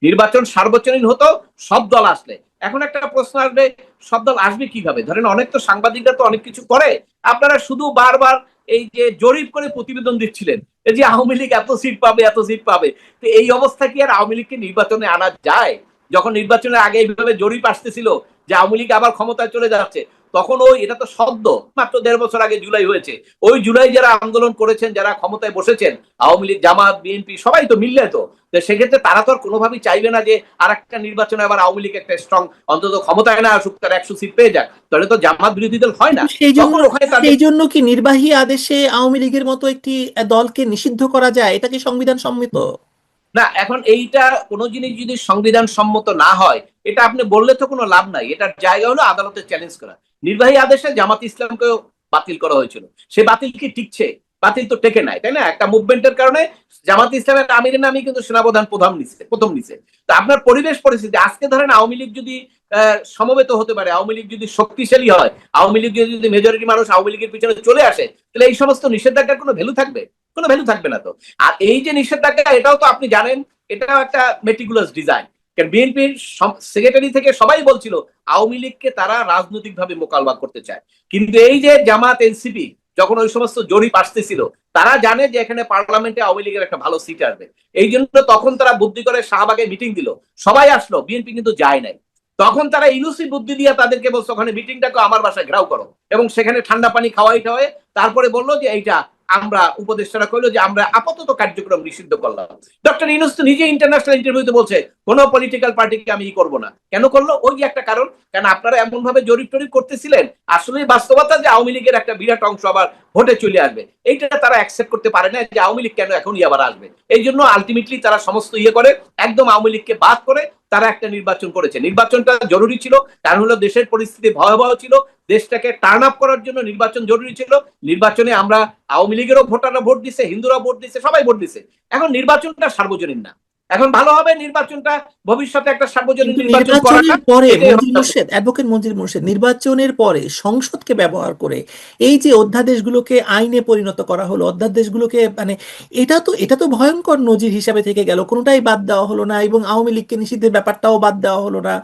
নির্বাচন সার্বজনীন হতো সব দল আসলে। এখন একটা প্রশ্ন আসবে, সব দল আসবে কিভাবে? ধরেন অনেক তো সাংবাদিকরা তো অনেক কিছু করে, আপনারা শুধু বারবার এই যে জরিপ করে প্রতিবেদন দিচ্ছিলেন এই যে আওয়ামী লীগ এত সিট পাবে এত সিট পাবে, তো এই অবস্থা কি আর আওয়ামী লীগকে নির্বাচনে আনা যায়? যখন নির্বাচনের আগে এইভাবে জরিপ আসতেছিল যে আওয়ামী লীগ আবার ক্ষমতায় চলে যাচ্ছে, তখন ওই এটা তো সদ্য মাত্র ১.৫ বছর আগে জুলাই হয়েছে, ওই জুলাই যারা আন্দোলন করেছেন, যারা ক্ষমতায় বসেছেন, আওয়ামী লীগ, জামাত, বিএনপি সবাই তো মিললে তো সেক্ষেত্রে তারা তো আর কোনোভাবেই চাইবে না যে আর একটা নির্বাচনে আবার আওয়ামী লীগ একটা স্ট্রং অন্তত ক্ষমতায় না আসুক, তার ১০০ সিট পেয়ে যাক, তাহলে তো জামাত বিরোধী দল হয় না। সেই জন্য তখন ওখানে তাদের সেই জন্য কি নির্বাহী আদেশে আওয়ামী লীগের মতো একটি দলকে নিষিদ্ধ করা যায়? এটা কি সংবিধান সম্মত? না, এখন এইটা কোনো জিনিস যদি সংবিধান সম্মত না হয়, এটা আপনি বললে তো কোনো লাভ নাই। এটার জায়গা হলো আদালতে চ্যালেঞ্জ করা। নির্বাহী আদেশে জামাত ইসলামকেও বাতিল করা হয়েছিল, সে বাতিল কি টিকছে? বাতিল তো টেকে নাই, তাই না? একটা মুভমেন্টের কারণে জামাত ইসলামের আমিরের নামই কিন্তু সেনাপ্রধান প্রথম নিছে। তো আপনার পরিবেশ পরিস্থিতি, আজকে ধরেন আওয়ামী লীগ যদি সমবেত হতে পারে, আওয়ামী লীগ যদি শক্তিশালী হয়, আওয়ামী লীগ যদি মেজরিটি মানুষ আওয়ামী লীগের পিছনে চলে আসে, তাহলে এই সমস্ত নিষেধাজ্ঞার কোনো ভ্যালু থাকবে? কোনো ভ্যালু থাকবে না তো। আর এই যে নিষেধাজ্ঞা, এটাও তো আপনি জানেন এটাও একটা মেটিকুলাস ডিজাইন। কারণ বিএনপির সেক্রেটারি থেকে সবাই বলছিল আওয়ামী লীগকে তারা রাজনৈতিকভাবে মোকাবিলা করতে চায়, কিন্তু এই যে জামাত, এনসিপি যখন ওই সমস্ত জরিপ আসতেছিল, তারা জানে যে এখানে পার্লামেন্টে আওয়ামী লীগের একটা ভালো সিট আসবে, এই জন্য তখন তারা বুদ্ধি করে শাহবাগে মিটিং দিল, সবাই আসলো, বিএনপি কিন্তু যায় নাই। তখন তারা ইনুসি বুদ্ধি দিয়ে তাদেরকে বলছে ওখানে মিটিংটাকে আমার বাসায় ঘেরাও করো, এবং সেখানে ঠান্ডা পানি খাওয়াই খাওয়াই তারপরে বললো যে এইটা আমরা উপদেষ্টারা কইলো যে আমরা আপাতত কার্যক্রম নিষিদ্ধ করলাম। ডক্টর ইউনূস তো নিজে ইন্টারন্যাশনাল ইন্টারভিউতে বলছে কোন পলিটিক্যাল পার্টিকে আমি করব না। কেন করলো? ওই যে একটা কারণ, কারণ আপনারা এমন ভাবে জরিপ টরিপ করতেছিলেন, আসলে বাস্তবতা যে আওয়ামী লীগের একটা বিরাট অংশ আবার ভোটে চলে আসবে, এইটা তারা অ্যাকসেপ্ট করতে পারে না যে আওয়ামী লীগ কেন এখনই আবার আসবে। এই জন্য আলটিমেটলি তারা সমস্ত করে একদম আওয়ামী লীগকে বাদ করে তারা একটা নির্বাচন করেছে। নির্বাচনটা জরুরি ছিল, কারণ হলো দেশের পরিস্থিতি ভয়াবহ ছিল, দেশটাকে টার্ন আপ করার জন্য নির্বাচন জরুরি ছিল। নির্বাচনে আমরা আওয়ামী লীগেরও ভোটাররা ভোট দিছে, হিন্দুরা ভোট দিছে, সবাই ভোট দিছে। এখন নির্বাচনটা সার্বজনীন না, এখন ভালো হবে নির্বাচনটা ভবিষ্যতে একটা সার্বজনীন নির্বাচন করাটা। নির্বাচনের পরে অ্যাডভোকেট মঞ্জিল মোর্শেদ, নির্বাচনের পরে সংসদকে ব্যবহার করে এই যে অধ্যাদেশগুলোকে আইনে পরিণত করা হলো, অধ্যাদেশগুলোকে মানে এটা তো ভয়ঙ্কর নজির হিসাবে থেকে গেল, কোনোটাই বাদ দেওয়া হলো না এবং আওয়ামী লীগকে নিষিদ্ধের ব্যাপারটাও বাদ দেওয়া হলো না।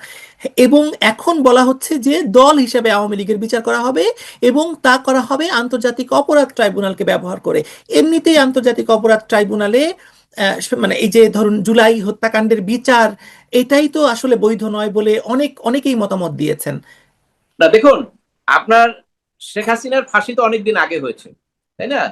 এবং এখন বলা হচ্ছে যে দল হিসেবে আওয়ামী লীগের বিচার করা হবে এবং তা করা হবে আন্তর্জাতিক অপরাধ ট্রাইব্যুনালকে ব্যবহার করে। এমনিতেই আন্তর্জাতিক অপরাধ ট্রাইব্যুনালে মানে এই যে ধরুন জুলাই হত্যাকাণ্ডের বিচার, এটাই তো আসলে বৈধ নয় বলে অনেকেই মতামত দিয়েছেন। না দেখুন, আপনার শেখ হাসিনার ফাঁসি তো অনেকদিন আগে হয়েছে, তাই না?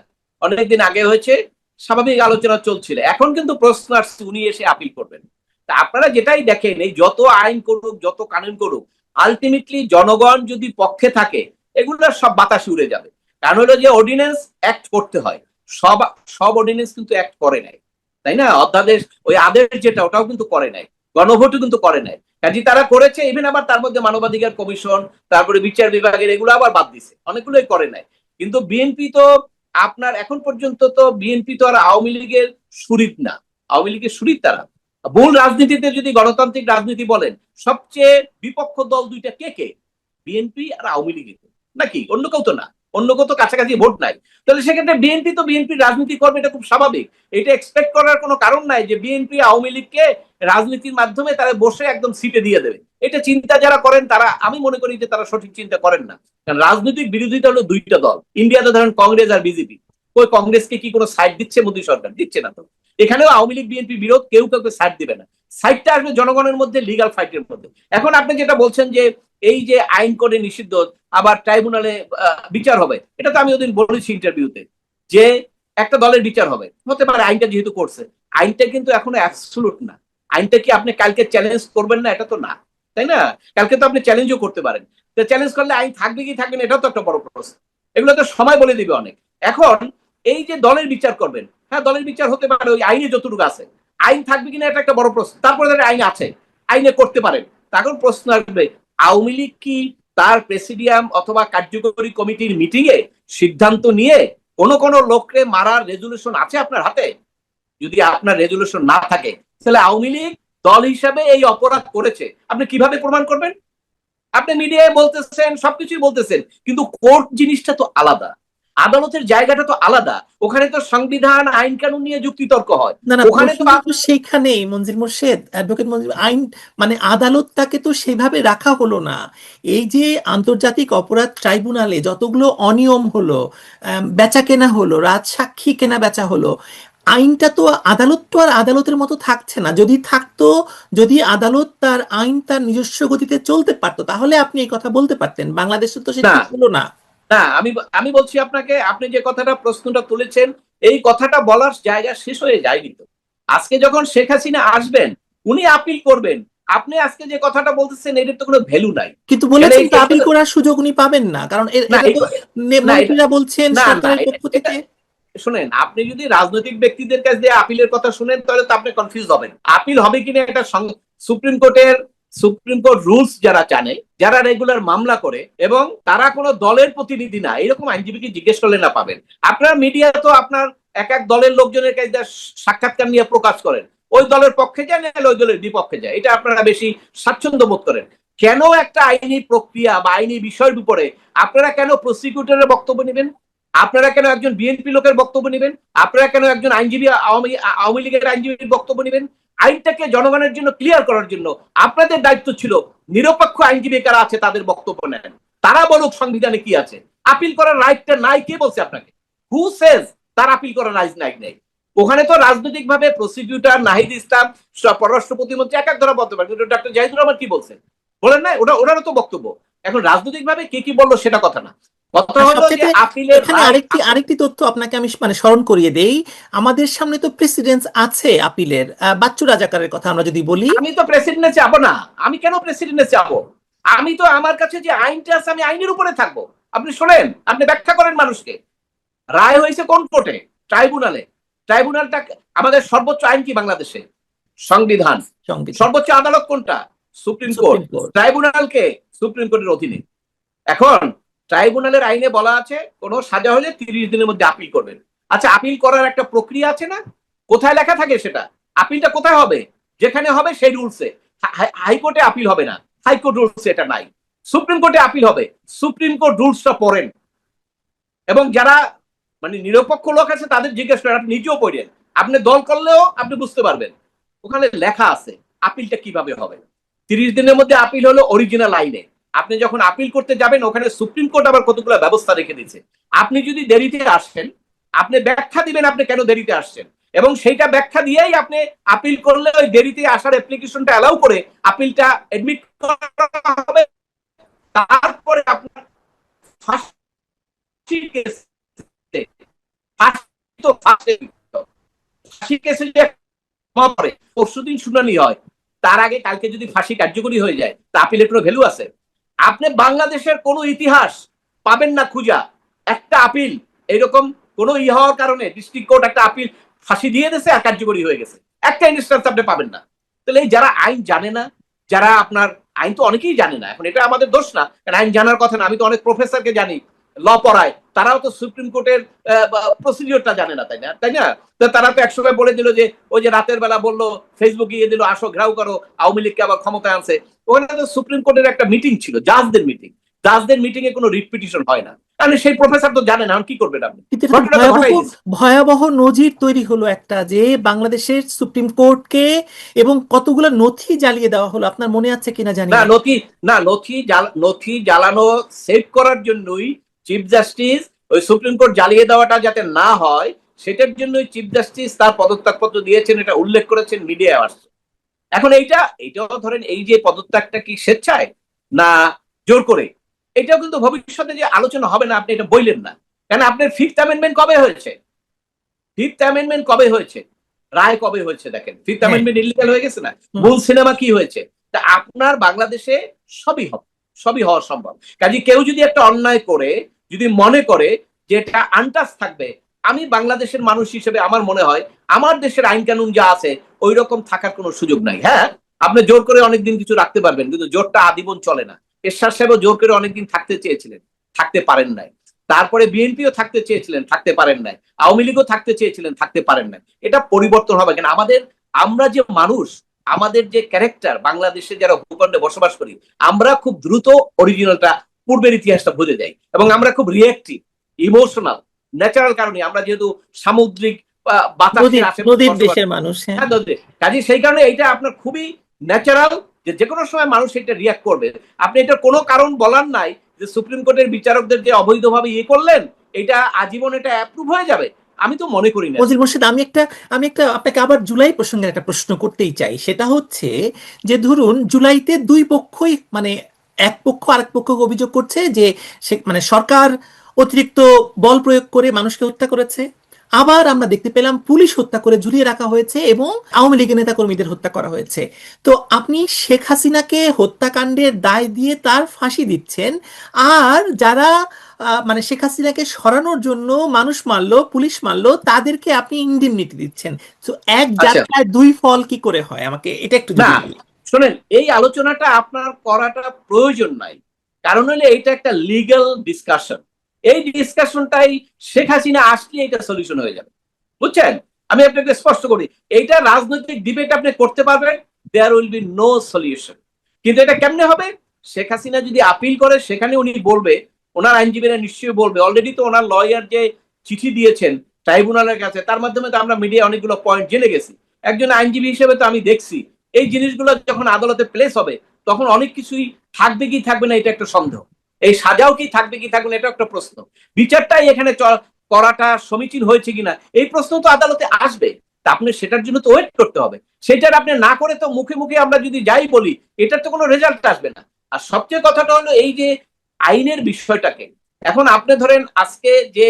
অনেকদিন আগে হয়েছে, স্বাভাবিক আলোচনা চলছিল। এখন কিন্তু প্রশ্ন আসছে উনি এসে আপিল করবেন। তা আপনারা যেটাই দেখেন, এই যত আইন করুক, যত কানুন করুক, আলটিমেটলি জনগণ যদি পক্ষে থাকে, এগুলো সব বাতাসে উড়ে যাবে। কারণ হলো যে অর্ডিন্যান্স অ্যাক্ট করতে হয়, সব সব অর্ডিন্যান্স কিন্তু অ্যাক্ট করে নাই, তাই না? অধ্যাদেশ, ওই আদেশ যেটা, ওটাও কিন্তু করে নাই, গণভোটও কিন্তু করে নাই। কাজে তারা করেছে, ইভেন আবার তার মধ্যে মানবাধিকার কমিশন, তারপরে বিচার বিভাগের, এগুলো আবার বাদ দিছে, অনেকগুলোই করে নাই। কিন্তু বিএনপি তো আপনার এখন পর্যন্ত তো বিএনপি তো আর আওয়ামী লীগের শরিক না। আওয়ামী লীগের শরিক তারা। মূল রাজনীতিতে যদি গণতান্ত্রিক রাজনীতি বলেন, সবচেয়ে বিপক্ষ দল দুইটা কে কে? বিএনপি আর আওয়ামী লীগ, নাকি অন্য কেউ তো না, অন্য কেউ তো কাছাকাছি ভোট নাই। তাহলে সেক্ষেত্রে বিএনপি তো বিএনপি রাজনীতি করবে, এটা খুব স্বাভাবিক। এটা এক্সপেক্ট করার কোনো কারণ নাই যে বিএনপি আওয়ামী লীগকে রাজনীতির মাধ্যমে তারা বসে একদম সিটে দিয়ে দেবে। এটা চিন্তা যারা করেন তারা, আমি মনে করি যে তারা সঠিক চিন্তা করেন না। কারণ রাজনৈতিক বিরোধিতা হলো দুইটা দল। ইন্ডিয়াতে ধরেন কংগ্রেস আর বিজেপি, ওই কংগ্রেসকে কি কোনো সাইড দিচ্ছে মোদী সরকার? দিচ্ছে না তো। এখানেও আওয়ামী লীগ বিএনপি বিরোধ, কেউ কাউকে সাইড দিবে না। সাইডটা আসবে জনগণের মধ্যে, লিগাল ফাইটের মধ্যে। এখন আপনি যেটা বলছেন যে এই যে আইন করে নিষিদ্ধ, আবার ট্রাইব্যুনালে বিচার হবে, এটা তো আমি ওদিন বলেছি ইন্টারভিউতে যে একটা দলের বিচার হবে, হতে পারে আইনটা যেহেতু করছে। আইনটা কিন্তু এখনো অ্যাবসলুট না। আইনটা কি আপনি কালকে চ্যালেঞ্জ করবেন না? এটা তো না, তাই না? কালকে তো আপনি চ্যালেঞ্জও করতে পারেন। তো চ্যালেঞ্জ করলে আইন থাকবে কি থাকবে না, এটাও তো একটা বড় প্রশ্ন। এগুলো তো সময় বলে দিবে অনেক। এখন এই যে দলের বিচার করবেন, হ্যাঁ দলের বিচার হতে পারে, ওই আইনে যতটুকু আছে। আইন থাকবে কিনা এটা একটা বড় প্রশ্ন। তারপরে আইন আছে, আইনে করতে পারেন। তখন প্রশ্ন আসবে, আওয়ামী লীগ কি তার প্রেসিডিয়াম অথবা কার্যকরী কমিটির মিটিং এ সিদ্ধান্ত নিয়ে কোন লোককে মারার রেজুলেশন আছে আপনার হাতে? যদি আপনার রেজুলেশন না থাকে, তাহলে আওয়ামী লীগ দল হিসাবে এই অপরাধ করেছে আপনি কিভাবে প্রমাণ করবেন? আপনি মিডিয়ায় বলতেছেন, সবকিছুই বলতেছেন, কিন্তু কোর্ট জিনিসটা তো আলাদা। আদালতের জায়গাটা তো আলাদা, ওখানে তো সংবিধান আইন কানুন নিয়ে যুক্তিতর্ক হয়। না না, ওখানে তো প্রশ্নটা তো সেইখানেই মনজিল মোর্শেদ, অ্যাডভোকেট মনজিল, আইন মানে আদালতটাকে তো সেভাবে রাখা হলো না। এই যে আন্তর্জাতিক অপরাধ ট্রাইব্যুনালে যতগুলো অনিয়ম হলো, বেচা কেনা হলো, রাজসাক্ষী কেনা বেচা হলো, আইনটা তো, আদালত তো আর আদালতের মতো থাকছে না। যদি থাকতো, যদি আদালত তার আইন তার নিজস্ব গতিতে চলতে পারতো, তাহলে আপনি এই কথা বলতে পারতেন। বাংলাদেশে তো সেটা না হলো না। না, আমি আমি বলছি আপনাকে, আপনি যে কথাটা প্রশ্নটা তুলেছেন, এই কথাটা বলার জায়গা শেষ হয়ে যায়নি তো। আজকে যখন শেখ হাসিনা আসবেন, উনি আপিল করবেন। আপনি আজকে যে কথাটা বলতেছেন এটার তো কোনো ভ্যালু নাই। কিন্তু কেন বলেছেন তো আপিল করার সুযোগ উনি পাবেন না, কারণ না এটা তো না এটা মন্ত্রীরা বলছেন না না সরকারের পক্ষ এটা থেকে। শুনেন, আপনি যদি রাজনৈতিক ব্যক্তিদের কাছ দিয়ে আপিলের কথা শুনেন তাহলে তো আপনি কনফিউজ হবেন। আপিল হবে কিনা এটা সুপ্রিম কোর্ট রুলস যারা জানে, যারা রেগুলার মামলা করে এবং তারা কোনো দলের প্রতিনিধি না, এরকম আইনজীবীকে জিজ্ঞেস করলে না পাবেন। আপনার মিডিয়া তো আপনার এক এক দলের লোকজনের কাছে সাক্ষাৎকার নিয়ে প্রকাশ করেন, ওই দলের পক্ষে যায় না ওই দলের বিপক্ষে যায়, এটা আপনারা বেশি স্বাচ্ছন্দ্য বোধ করেন। কেন একটা আইনি প্রক্রিয়া বা আইনি বিষয়ের উপরে আপনারা কেন প্রসিকিউটরের বক্তব্য নেবেন? আপনারা কেন একজন বিএনপি লোকের বক্তব্য নেবেন? আপনারা কেন একজন আইনজীবী, আওয়ামী লীগের আইনজীবীর বক্তব্য নেবেন? আইনটাকে জনগণের জন্য ক্লিয়ার করার জন্য আপনাদের দায়িত্ব ছিল নিরপেক্ষ আইনজীবী কারা আছে তাদের বক্তব্য নেন, তারা বলুক সংবিধানে কি আছে। আপিল করার রাইটটা নাই, কে বলছে আপনাকে? হু সেজ তার আপিল করার রাইট নাই? ওখানে তো রাজনৈতিক ভাবে প্রসিকিউটর নাহিদ ইসলাম, পররাষ্ট্র প্রতিমন্ত্রী এক এক ধরা বলতে পারে, কিন্তু ডক্টর জাহিদুর রহমান কি বলছেন বলেন না, ওনারও তো বক্তব্য। এখন রাজনৈতিক ভাবে কে কি বললো সেটা কথা না, কথা হলো যে সবচেয়ে আপিলের এখানে আরেকটি তথ্য আপনাকে আমি মানে স্মরণ করিয়ে দেই। আমাদের সামনে তো প্রেসিডেন্স আছে আপিলের। বাচ্চু রাজাকারের কথা আমরা যদি বলি, আমি তো প্রেসিডেন্টে যাব না। আমি কেন প্রেসিডেন্টে যাব? আমি তো আমার কাছে যে আইনটা আছে আমি আইনের উপরে থাকবো। আপনি শোনেন, আপনি ব্যাখ্যা করেন মানুষকে। রায় হয়েছে কোন কোর্টে? ট্রাইব্যুনালে। ট্রাইব্যুনালটা আমাদের সর্বোচ্চ আইন কি বাংলাদেশে? সংবিধান। সংবিধান, সর্বোচ্চ আদালত কোনটা? Supreme court. Supreme court. ট্রাইব্যুনালকে সুপ্রিম কোর্টের অধীনে। এখন ট্রাইব্যুনালের আইনে বলা আছে কোন সাজা হলে 30 দিনের মধ্যে আপিল করবেন। আচ্ছা, আপিল করার একটা প্রক্রিয়া আছে না? কোথায় লেখা থাকে সেটা? আপিলটা কোথায় হবে? যেখানে হবে সেই রুলসে। হাইকোর্টে আপিল হবে না, হাইকোর্ট রুলসে এটা নাই। সুপ্রিম কোর্টে আপিল হবে, সুপ্রিম কোর্ট রুলসটা পড়েন এবং যারা মানে নিরপেক্ষ লোক আছে তাদের জিজ্ঞেস করেন, আপনি নিজেও পড়েন, আপনি দল করলেও আপনি বুঝতে পারবেন ওখানে লেখা আছে আপিলটা কিভাবে হবে। 30 দিনের মধ্যে আপিল হলো অরিজিনাল আইনে। আপনি যখন আপিল করতে যাবেন ওখানে সুপ্রিম কোর্ট আবার কতগুলো ব্যবস্থা রেখে দিয়েছে। আপনি যদি দেরিতে আসেন, আপনি ব্যাখ্যা দিবেন আপনি কেন দেরিতে আসছেন, এবং সেইটা ব্যাখ্যা দিয়েই আপনি আপিল করলে ওই দেরিতে আসার অ্যাপ্লিকেশনটা অ্যালাউ করে আপিলটা এডমিট করা হবে। তারপরে আপনার ফাঁসির কেসে, ফাঁসি তো ফাঁসির কেসে যে পরে পরশুদিন শুনানি হয়, তার আগে কালকে যদি ফাঁসি কার্যকরী হয়ে যায় তা আপিলের কোনো ভ্যালু আছে? আপনি বাংলাদেশের কোনো ইতিহাস পাবেন না খুঁজা একটা আপিল এরকম কোন হওয়ার কারণে ডিস্ট্রিক্ট কোর্ট একটা আপিল ফাঁসি দিয়ে দিয়েছে আর কার্যকরী হয়ে গেছে, একটা ইনস্ট্যান্স আপনি পাবেন না। তাহলে এই যারা আইন জানে না, যারা আপনার আইন তো অনেকেই জানে না, এখন এটা আমাদের দোষ না, কারণ আইন জানার কথা না। আমি তো অনেক প্রফেসরকে জানি ল পড়ায়, তারাও তো সুপ্রিম কোর্টের প্রসিডিওরটা জানে না, তাই না? তারা তো একসময় বলে দিল যে ওই যে রাতের বেলা বললো ফেসবুকে ইয়ে দিল, আসো ঘেরাও করো, আওয়ামী লীগকে আবার ক্ষমতায় আনছে। ওখানে তো সুপ্রিম কোর্টের একটা মিটিং ছিল, জাজদের মিটিং। জাজদের মিটিং এ কোনো রিপিটিশন হয় না, কারণ সেই প্রফেসর তো জানে না, কি করবেন আপনি? কিন্তু এটা তো ভয়াবহ ভয়াবহ নজির তৈরি হলো একটা, যে বাংলাদেশের সুপ্রিম কোর্টকে এবং কতগুলো নথি জ্বালিয়ে দেওয়া হলো। আপনার মনে আছে কিনা জানি না, না। নথি জ্বালানো সেভ করার জন্যই চিফ জাস্টিস ওই সুপ্রিম কোর্ট জ্বালিয়ে দেওয়াটা যাতে না হয় সেটার জন্যই চিফ জাস্টিস তার পদত্যাগপত্র দিয়েছেন, এটা উল্লেখ করেছেন, মিডিয়ায় আসছে। এখন এইটাও ধরেন এই যে পদত্যাগটা কি স্বেচ্ছায় না জোর করে, এটাও কিন্তু ভবিষ্যতে যে আলোচনা হবে না আপনি এটা বললেন না। কেন আপনার ফিফথ অ্যামেন্ডমেন্ট কবে হয়েছে? ফিফথ অ্যামেন্ডমেন্ট কবে হয়েছে? রায় কবে হয়েছে দেখেন। ফিফথ অ্যামেন্ডমেন্ট ইলিগাল হয়ে গেছে না? মূল সিনেমা কি হয়েছে? তা আপনার বাংলাদেশে সবই হবে, সবই হওয়া সম্ভব। কাজে কেউ যদি একটা অন্যায় করে যদি মনে করে যে এটা আনটাচ থাকবে, আমি বাংলাদেশের মানুষ হিসেবে আমার মনে হয় আমার দেশের আইন কানুন যা আছে ওই রকম থাকার কোনো সুযোগ নাই। হ্যাঁ, আপনি জোর করে অনেকদিন কিছু রাখতে পারবেন, কিন্তু জোরটা আজীবন চলে না। এরশাদ সাহেবও জোর করে অনেকদিন থাকতে চেয়েছিলেন, থাকতে পারেন নাই। তারপরে বিএনপিও থাকতে চেয়েছিলেন, থাকতে পারেন নাই। আওয়ামী লীগও থাকতে চেয়েছিলেন, থাকতে পারেন নাই। এটা পরিবর্তন হবে কেন? আমরা যে মানুষ, আমাদের যে ক্যারেক্টার, বাংলাদেশে যারা ভূখণ্ডে বসবাস করি, আমরা খুব দ্রুত অরিজিনালটা, পূর্বের ইতিহাসটা ভুলে যাই এবং আমরা খুব রিয়েক্টিভ, ইমোশনাল। ন্যাচারাল কারণে, আমরা যেহেতু সামুদ্রিক বাতাসের আশেপাশে নদীর বসবাস দেশের মানুষ। হ্যাঁ, হ্যাঁ কাজে সেই কারণে এটা আপনার খুবই ন্যাচারাল যে কোনো সময় মানুষ এটা রিয়াক্ট করবে। আপনি এটা কোনো কারণ বলার নাই যে সুপ্রিম কোর্টের বিচারকদের যে অবৈধভাবে ইয়ে করলেন এটা আজীবন এটা অ্যাপ্রুভ হয়ে যাবে, আমি তো মনে করি না। মজিল মোর্শেদ, আমি একটা আপনাকে আবার জুলাই প্রসঙ্গে একটা প্রশ্ন করতেই চাই। সেটা হচ্ছে যে ধরুন জুলাইতে দুই পক্ষই মানে এক পক্ষ আরেক পক্ষকে অভিযোগ করছে যে সে মানে সরকার অতিরিক্ত বল প্রয়োগ করে মানুষকে হত্যা করেছে, আবার আমরা দেখতে পেলাম পুলিশ হত্যা করে ঝুলিয়ে রাখা হয়েছে এবং আওয়ামী লীগের নেতা কর্মীদের হত্যা করা হয়েছে। তো আপনি শেখ হাসিনাকে হত্যাকাণ্ডের দায় দিয়ে তার ফাঁসি দিচ্ছেন, আর যারা মানে শেখ হাসিনাকে সরানোর জন্য মানুষ মারলো, পুলিশ মারলো, তাদেরকে আপনি ইন্ডেমনিটি দিচ্ছেন। তো এক আচ্ছা, যাত্রায় দুই ফল কি করে হয়, আমাকে এটা একটু না যদি বলেন। শোনেন, এই আলোচনাটা আপনার করাটা প্রয়োজন নাই, কারণ হলে এইটা একটা লিগ্যাল ডিসকাশন। এই ডিসকাশনটাই শেখ হাসিনা আসলে এটা সলিউশন হয়ে যাবে, বুঝছেন? আমি আপনাকে স্পষ্ট করি, এইটা রাজনৈতিক ডিবেট আপনি করতে পারবেন, there will be no solution. কিন্তু এটা কেমনে হবে? শেখ হাসিনা যদি আপিল করে সেখানে উনি বলবে, ওনার আইনজীবীরা নিশ্চয়ই বলবে, অলরেডি তো ওনার লয়ার যে চিঠি দিয়েছেন ট্রাইব্যুনালের কাছে, তার মাধ্যমে তো আমরা মিডিয়া অনেকগুলো পয়েন্ট জেনে গেছি। একজন আইনজীবী হিসেবে তো আমি দেখছি এই জিনিসগুলো যখন আদালতে প্লেস হবে তখন অনেক কিছুই থাকবে কি থাকবে না এটা একটা সন্দেহ, এই সাজাও কি থাকবে কি থাকবে না এটা একটা প্রশ্ন, বিচারটাই এখানে করাটা সমীচীন হয়েছে কিনা এই প্রশ্ন তো আদালতে আসবে। তা আপনি সেটার জন্য তো ওয়েট করতে হবে। সেটার আপনি না করে তো মুখে মুখে আমরা যদি যাই বলি এটার তো কোনো রেজাল্ট আসবে না। আর সবচেয়ে কথাটা হলো এই যে আইনের বিষয়টাকে, এখন আপনি ধরেন আজকে যে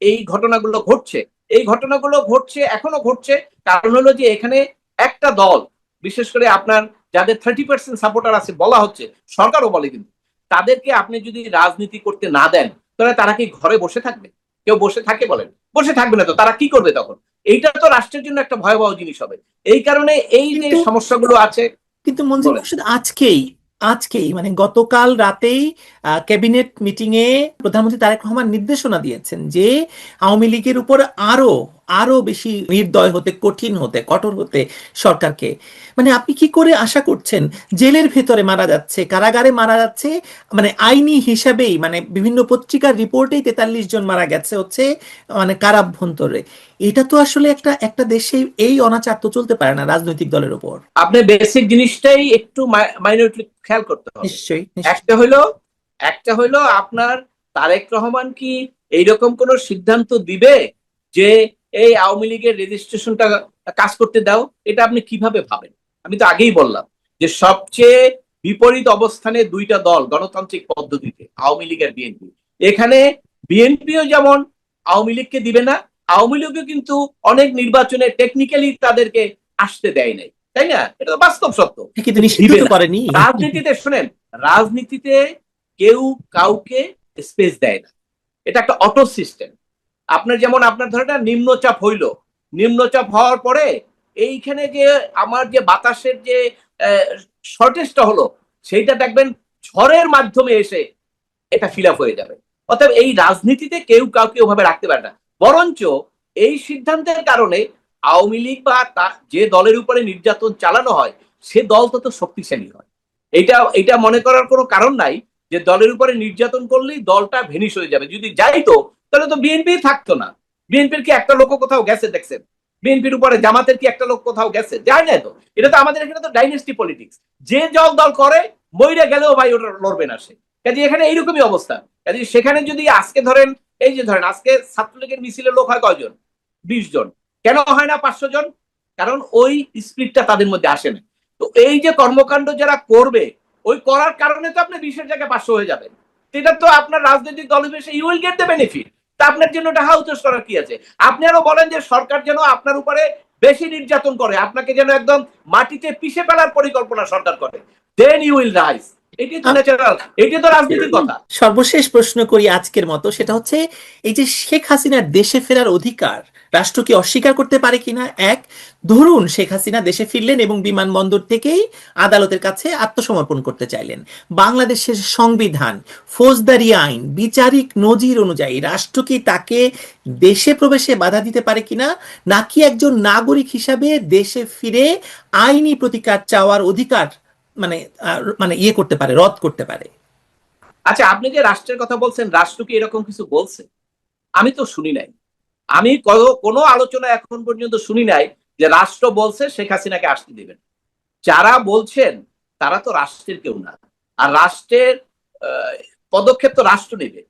এই ঘটনাগুলো ঘটছে, এই ঘটনাগুলো ঘটছে এখনো ঘটছে, কারণ হলো যে এখানে একটা দল, বিশেষ করে আপনার যাদের 30% সাপোর্টার আছে বলা হচ্ছে, সরকারও বলে, কিন্তু তাদেরকে আপনি যদি রাজনীতি করতে না দেন তাহলে তারা কি ঘরে বসে থাকবে? কেউ বসে থাকে বলেন? বসে থাকবে না, তো তারা কি করবে তখন? এইটা তো রাষ্ট্রের জন্য একটা ভয়াবহ জিনিস হবে। এই কারণে এই যে কিন্তু সমস্যাগুলো আছে। কিন্তু মনজিল বলেন। মোর্শেদ, আজকেই আজকেই মানে গতকাল রাতেই ক্যাবিনেট মিটিং এ প্রধানমন্ত্রী তারেক রহমান নির্দেশনা দিয়েছেন যে আওয়ামী লীগের উপর আরো আরো বেশি নির্দয় হতে, কঠিন হতে, কঠোর হতে সরকারকে। মানে আপনি কি করে আশা করছেন? জেলের ভেতরে মারা যাচ্ছে, কারাগারে মারা যাচ্ছে, মানে আইনি হিসাবেই মানে বিভিন্ন পত্রিকার রিপোর্টেই 43 জন মারা গেছে হচ্ছে মানে কারাভ্যন্তরে। এটা তো আসলে একটা একটা দেশে এই অনাচার তো চলতে পারে না রাজনৈতিক দলের উপর। আপনি বেসিক জিনিসটাই একটু মাইনরিটি খেয়াল করতে হবে। নিশ্চয়ই, নিশ্চয়ই। একটা হইলো একটা হইলো আপনার তারেক রহমান কি এইরকম কোন সিদ্ধান্ত দিবে যে এই আওয়ামী লীগের রেজিস্ট্রেশনটা কাজ করতে দাও? এটা আপনি কিভাবে ভাবেন? আমি তো আগেই বললাম যে সবচেয়ে বিপরীত অবস্থানে দুইটা দল গণতান্ত্রিক পদ্ধতিতে, আওয়ামী লীগ আর বিএনপি। এখানে বিএনপিও যেমন আওয়ামী লীগকে দিবে না, আওয়ামী লীগও কিন্তু অনেক নির্বাচনে টেকনিক্যালি তাদেরকে আসতে দেয় নাই, তাই না? এটা তো বাস্তব সত্য। কিন্তু নিষিদ্ধ দিবে তো না। করেনি। রাজনীতিতে শোনেন, রাজনীতিতে কেউ কাউকে স্পেস দেয় না, এটা একটা অটো সিস্টেম। আপনার যেমন আপনার ধরেন না নিম্নচাপ হইলো, নিম্নচাপ হওয়ার পরে এইখানে যে আমার যে বাতাসের যে শর্টেজটা হলো সেইটা দেখবেন ঝড়ের মাধ্যমে এসে এটা ফিল আপ হয়ে যাবে। অতএব এই রাজনীতিতে কেউ কাউকে ওভাবে রাখতে পারে না, বরঞ্চ এই সিদ্ধান্তের কারণে আওয়ামী লীগ বা যে দলের উপরে নির্যাতন চালানো হয় সে দল তত শক্তিশালী হয়। এটা মনে করার কোনো কারণ নাই যে দলের উপরে নির্যাতন করলেই দলটা ভেনিশ হয়ে যাবে। যদি যাইতো তাহলে তো বিএনপি থাকতো না। বিএনপির কি একটা লোক কোথাও গেছে দেখছেন? বিএনপির উপরে জামাতের কি একটা লোক কোথাও গেছে? যায় না তো। এটা তো আমাদের এখানে তো ডাইনেস্টি পলিটিক্স, যে দল করে মইরা গেলেও ভাই ওটা লড়বে না সে। কাজে এখানে এইরকমই অবস্থা। কাজে সেখানে যদি আজকে ধরেন এই যে ধরেন আজকে ছাত্রলীগের মিছিলে লোক হয় কয়জন? 20 জন। কেন হয় না 500 জন? কারণ ওই স্পিরিটটা তাদের মধ্যে আসে না। তো এই যে কর্মকাণ্ড যারা করবে ওই করার কারণে তো আপনি 20-এর জায়গায় 500 হয়ে যাবেন। এটা তো আপনার রাজনৈতিক দল হিসেবে you will get the benefit. তা আপনার জন্য এটা হাউতোষ করার কি আছে? আপনি আরো বলেন যে সরকার যেন আপনার উপরে বেশি নির্যাতন করে, আপনাকে যেন একদম মাটিতে পিষে ফেলার পরিকল্পনা সরকার করে, দেন ইউ উইল রাইজ। এটাই তো ন্যাচারাল, এটাই তো রাজনীতির কথা। সর্বশেষ প্রশ্ন করি আজকের মতো, সেটা হচ্ছে এই যে শেখ হাসিনার দেশে ফেরার অধিকার রাষ্ট্র কি অস্বীকার করতে পারে কিনা? এক, ধরুন শেখ হাসিনা দেশে ফিরলেন এবং বিমানবন্দর থেকেই আদালতের কাছে আত্মসমর্পণ করতে চাইলেন। বাংলাদেশের সংবিধান, ফৌজদারি আইন, বিচারিক নজির অনুযায়ী রাষ্ট্র কি তাকে দেশে প্রবেশে বাধা দিতে পারে কিনা, নাকি একজন নাগরিক হিসাবে দেশে ফিরে আইনি প্রতিকার চাওয়ার অধিকার মানে মানে ইয়ে করতে পারে, রদ করতে পারে? আচ্ছা, আপনি যে রাষ্ট্রের কথা বলছেন, রাষ্ট্র কি এরকম কিছু বলছে? আমি তো শুনি নাই। আমি কোনো আলোচনা এখন পর্যন্ত শুনি নাই যে রাষ্ট্র বলছে শেখ হাসিনাকে আসতে দিবেন। যারা বলছেন তারা তো রাষ্ট্রের কেউ না। আর রাষ্ট্রের পদক্ষেপ তো রাষ্ট্র নেবে,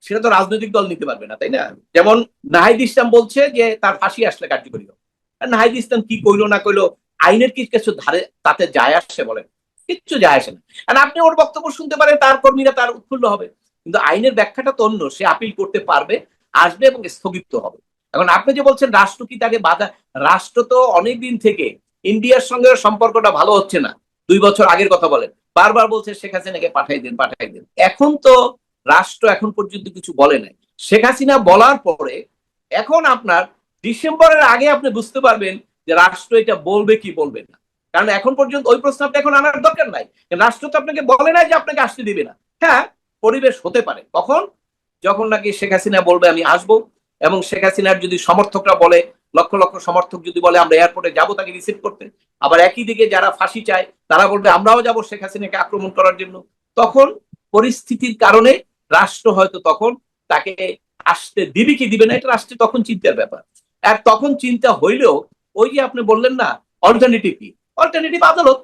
সেটা তো রাজনৈতিক দল নিতে পারবে না, তাই না? যেমন নাহিদ ইসলাম বলছে যে তার ফাঁসি আসলে কার্যকরী হবে। নাহিদ ইসলাম কি কইলো না কইলো, আইনের কি কিছু ধারে তাতে যায় আসে? বলেন, কিচ্ছু যায় আসে না। আর আপনি ওর বক্তব্য শুনতে পারেন, তার কর্মীরা তার উৎফুল্ল হবে, কিন্তু আইনের ব্যাখ্যাটা তো অন্য। সে আপিল করতে পারবে, আসবে এবং স্থগিত হবে। এখন আপনি যে বলছেন রাষ্ট্র কি তাকে বাধা, রাষ্ট্র তো অনেকদিন থেকে ইন্ডিয়ার সঙ্গে সম্পর্কটা ভালো হচ্ছে না। 2 বছর আগের কথা বলেন, বারবার বলছে শেখ হাসিনাকে পাঠাই দেন, পাঠাই দেন। এখন তো রাষ্ট্র এখন পর্যন্ত কিছু বলে নাই। শেখ হাসিনা বলার পরে এখন আপনার ডিসেম্বরের আগে আপনি বুঝতে পারবেন যে রাষ্ট্র এটা বলবে কি বলবে না। কারণ এখন পর্যন্ত ওই প্রস্তাবটা এখন আনার দরকার নাই। রাষ্ট্র তো আপনাকে বলে নাই যে আপনাকে আসতে দিবে না। হ্যাঁ, পরিবেশ হতে পারে কখন, যখন নাকি শেখ হাসিনা বলবে আমি আসবো, এবং শেখ হাসিনার যদি সমর্থকরা বলে, লক্ষ লক্ষ সমর্থক যদি বলে আমরা এয়ারপোর্টে যাবো তাকে রিসিভ করতে, আবার একই দিকে যারা ফাঁসি চায় তারা বলবে আমরাও যাবো শেখ হাসিনাকে আক্রমণ করার জন্য, তখন পরিস্থিতির কারণে রাষ্ট্র হয়তো তখন তাকে আসতে দিবে কি দিবে না, এটা রাষ্ট্রের তখন চিন্তার ব্যাপার। আর তখন চিন্তা হইলেও ওই যে আপনি বললেন না অল্টারনেটিভ কি, অল্টারনেটিভ আদালত।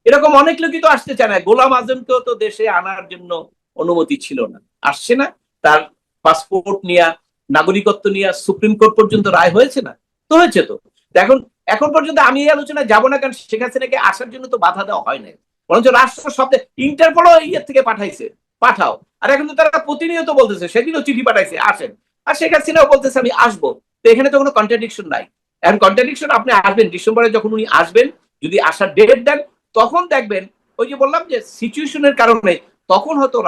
এরকম অনেক লোকই তো আসতে চায় না। গোলাম আজমকেও তো দেশে আনার জন্য অনুমতি ছিল না, আসছে না। তার পাসপোর্ট নিয়ে, নাগরিকত্ব নিয়ে সুপ্রিম কোর্ট পর্যন্ত রায় হয়েছে না, তো হয়েছে তো। এখন এখন পর্যন্ত আমি এই আলোচনায় যাবো না, কারণ শেখ হাসিনাকে আসার জন্য তো বাধা দেওয়া হয় না। বরঞ্চ রাষ্ট্র শব্দে ইন্টারপোলও ইয়ের থেকে পাঠাইছে, পাঠাও। আর এখন তো তারা প্রতিনিয়ত বলতেছে, সেদিনও চিঠি পাঠাইছে আসেন, আর শেখ হাসিনাও বলতেছে আমি আসবো। তো এখানে তো কোনো কন্ট্রাডিকশন নাই। এখন কন্ট্রাডিকশন আপনি আসবেন ডিসেম্বরে, যখন উনি আসবেন, যদি আসার ডেট দেন, তখন দেখবেন ওই যে বললাম যে সিচুয়েশনের কারণে তখন হয়তো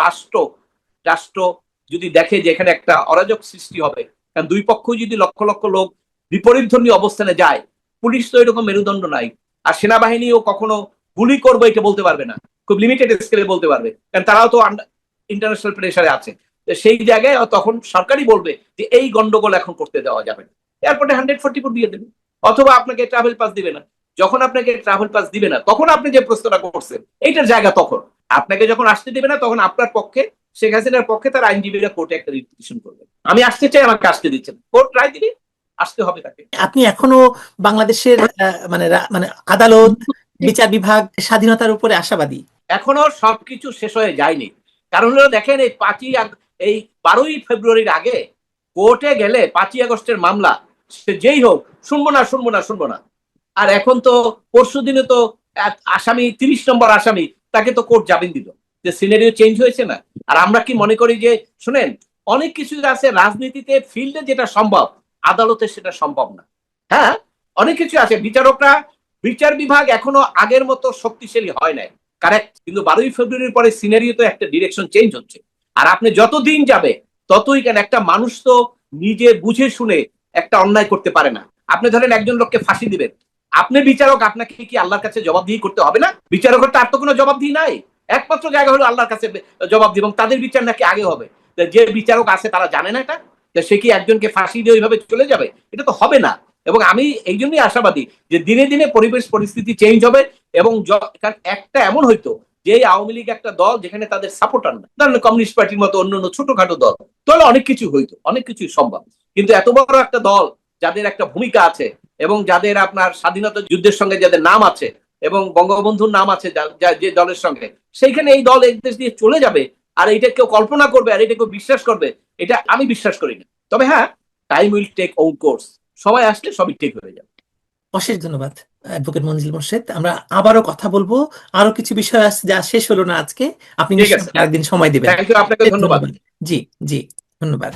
রাষ্ট্র যদি দেখে যে এখানে একটা অরাজক সৃষ্টি হবে, কারণ দুই পক্ষ যদি লক্ষ লক্ষ লোক বিপরীতধর্মী অবস্থানে যায়, পুলিশ তো এরকম মেরুদণ্ড নাই, আর সেনাবাহিনীও কখনো গুলি করবো এটা বলতে পারবে না, খুব লিমিটেড স্কেলে বলতে পারবে, কারণ তারাও তো ইন্টারন্যাশনাল প্রেসারে আছে। সেই জায়গায় তখন সরকারই বলবে যে এই গন্ডগোল এখন করতে দেওয়া যাবে না, এয়ারপোর্টে 144 দিয়ে দেবে, অথবা আপনাকে ট্রাভেল পাস দিবে না। যখন আপনাকে ট্রাভেল পাস দিবে না, তখন আপনি যে প্রশ্নটা করছেন এইটার জায়গা, তখন আপনাকে যখন আসতে দিবে না, তখন আপনার পক্ষে, শেখ হাসিনার পক্ষে তার আইনজীবীরা কোর্টে একটা রিপিটিশন করবে, আমি আসতে চাই, আমাকে আসতে দিচ্ছেন, কোর্ট রায় দিবে, আসতে হবে তাকে। আপনি এখনো বাংলাদেশের মানে মানে আদালত, বিচার বিভাগ স্বাধীনতার উপরে আশাবাদী? এখনো সবকিছু শেষ হয়ে যায়নি। কারণ হলো দেখেন, এই 12ই ফেব্রুয়ারির আগে কোর্টে গেলে 5ই আগস্টের মামলা সে যেই হোক শুনবো না। আর এখন তো পরশু দিনে তো আসামি 30 নম্বর আসামি, তাকে তো কোর্ট জামিন দিল, যে সিনারিও চেঞ্জ হয়েছে না। আর আমরা কি মনে করি যে শুনেন, অনেক কিছু আছে রাজনীতিতে, ফিল্ডে যেটা সম্ভব আদালতে সেটা সম্ভব না। হ্যাঁ, অনেক কিছু আছে, বিচার বিভাগ এখনো আগের মতো শক্তিশালী হয় নাই, কারেক্ট, কিন্তু 12ই ফেব্রুয়ারির পরে সিনারিও তো একটা ডিরেকশন চেঞ্জ হচ্ছে। আর আপনি যত দিন যাবে ততই কেন, একটা মানুষ তো নিজে বুঝে শুনে একটা অন্যায় করতে পারে না। আপনি ধরেন একজন লোককে ফাঁসি দিবেন, আপনি বিচারক, আপনাকে কি আল্লাহর কাছে জবাবদিহি করতে হবে না? বিচারকের তার তো কোনো জবাবদিহি নাই, একমাত্র জায়গা হলো আল্লাহর কাছে জবাব দিব, তাদের বিচার নাকি আগে হবে। যে বিচারক আছে তারা জানে না এটা, সে কি একজনকে ফাঁসি দিয়ে ওইভাবে চলে যাবে? এটা তো হবে না। এবং আমি এই জন্যই আশাবাদী যে দিনে দিনে পরিবেশ পরিস্থিতি চেঞ্জ হবে, এবং একটা এমন হইতো যে আওয়ামী লীগ একটা দল যেখানে তাদের সাপোর্টার না, ধরেন কমিউনিস্ট পার্টির মতো অন্য ছোটখাটো দল, তাহলে অনেক কিছু হইতো, অনেক কিছুই সম্ভব। কিন্তু এত বড় একটা দল যাদের একটা ভূমিকা আছে, এবং যাদের আপনার স্বাধীনতা যুদ্ধের সঙ্গে যাদের নাম আছে, এবং বঙ্গবন্ধুর নাম আছে যে দলের সঙ্গে, সেইখানে এই দল এক দেশ দিয়ে চলে যাবে, আর এটা কেউ কল্পনা করবে, আর এটা কেউ বিশ্বাস করবে, এটা আমি বিশ্বাস করি না। তবে হ্যাঁ, time will take own course, সময় আসলে সবই ঠিক হয়ে যাবে। অশেষ ধন্যবাদ অ্যাডভোকেট মনজিল মোরশেদ। আমরা আবারও কথা বলবো, আরো কিছু বিষয় আছে যা শেষ হলো না আজকে, আপনি নিশ্চয়ই আরেকদিন সময় দিবেন। থ্যাংক ইউ, আপনাকে ধন্যবাদ। জি জি, ধন্যবাদ।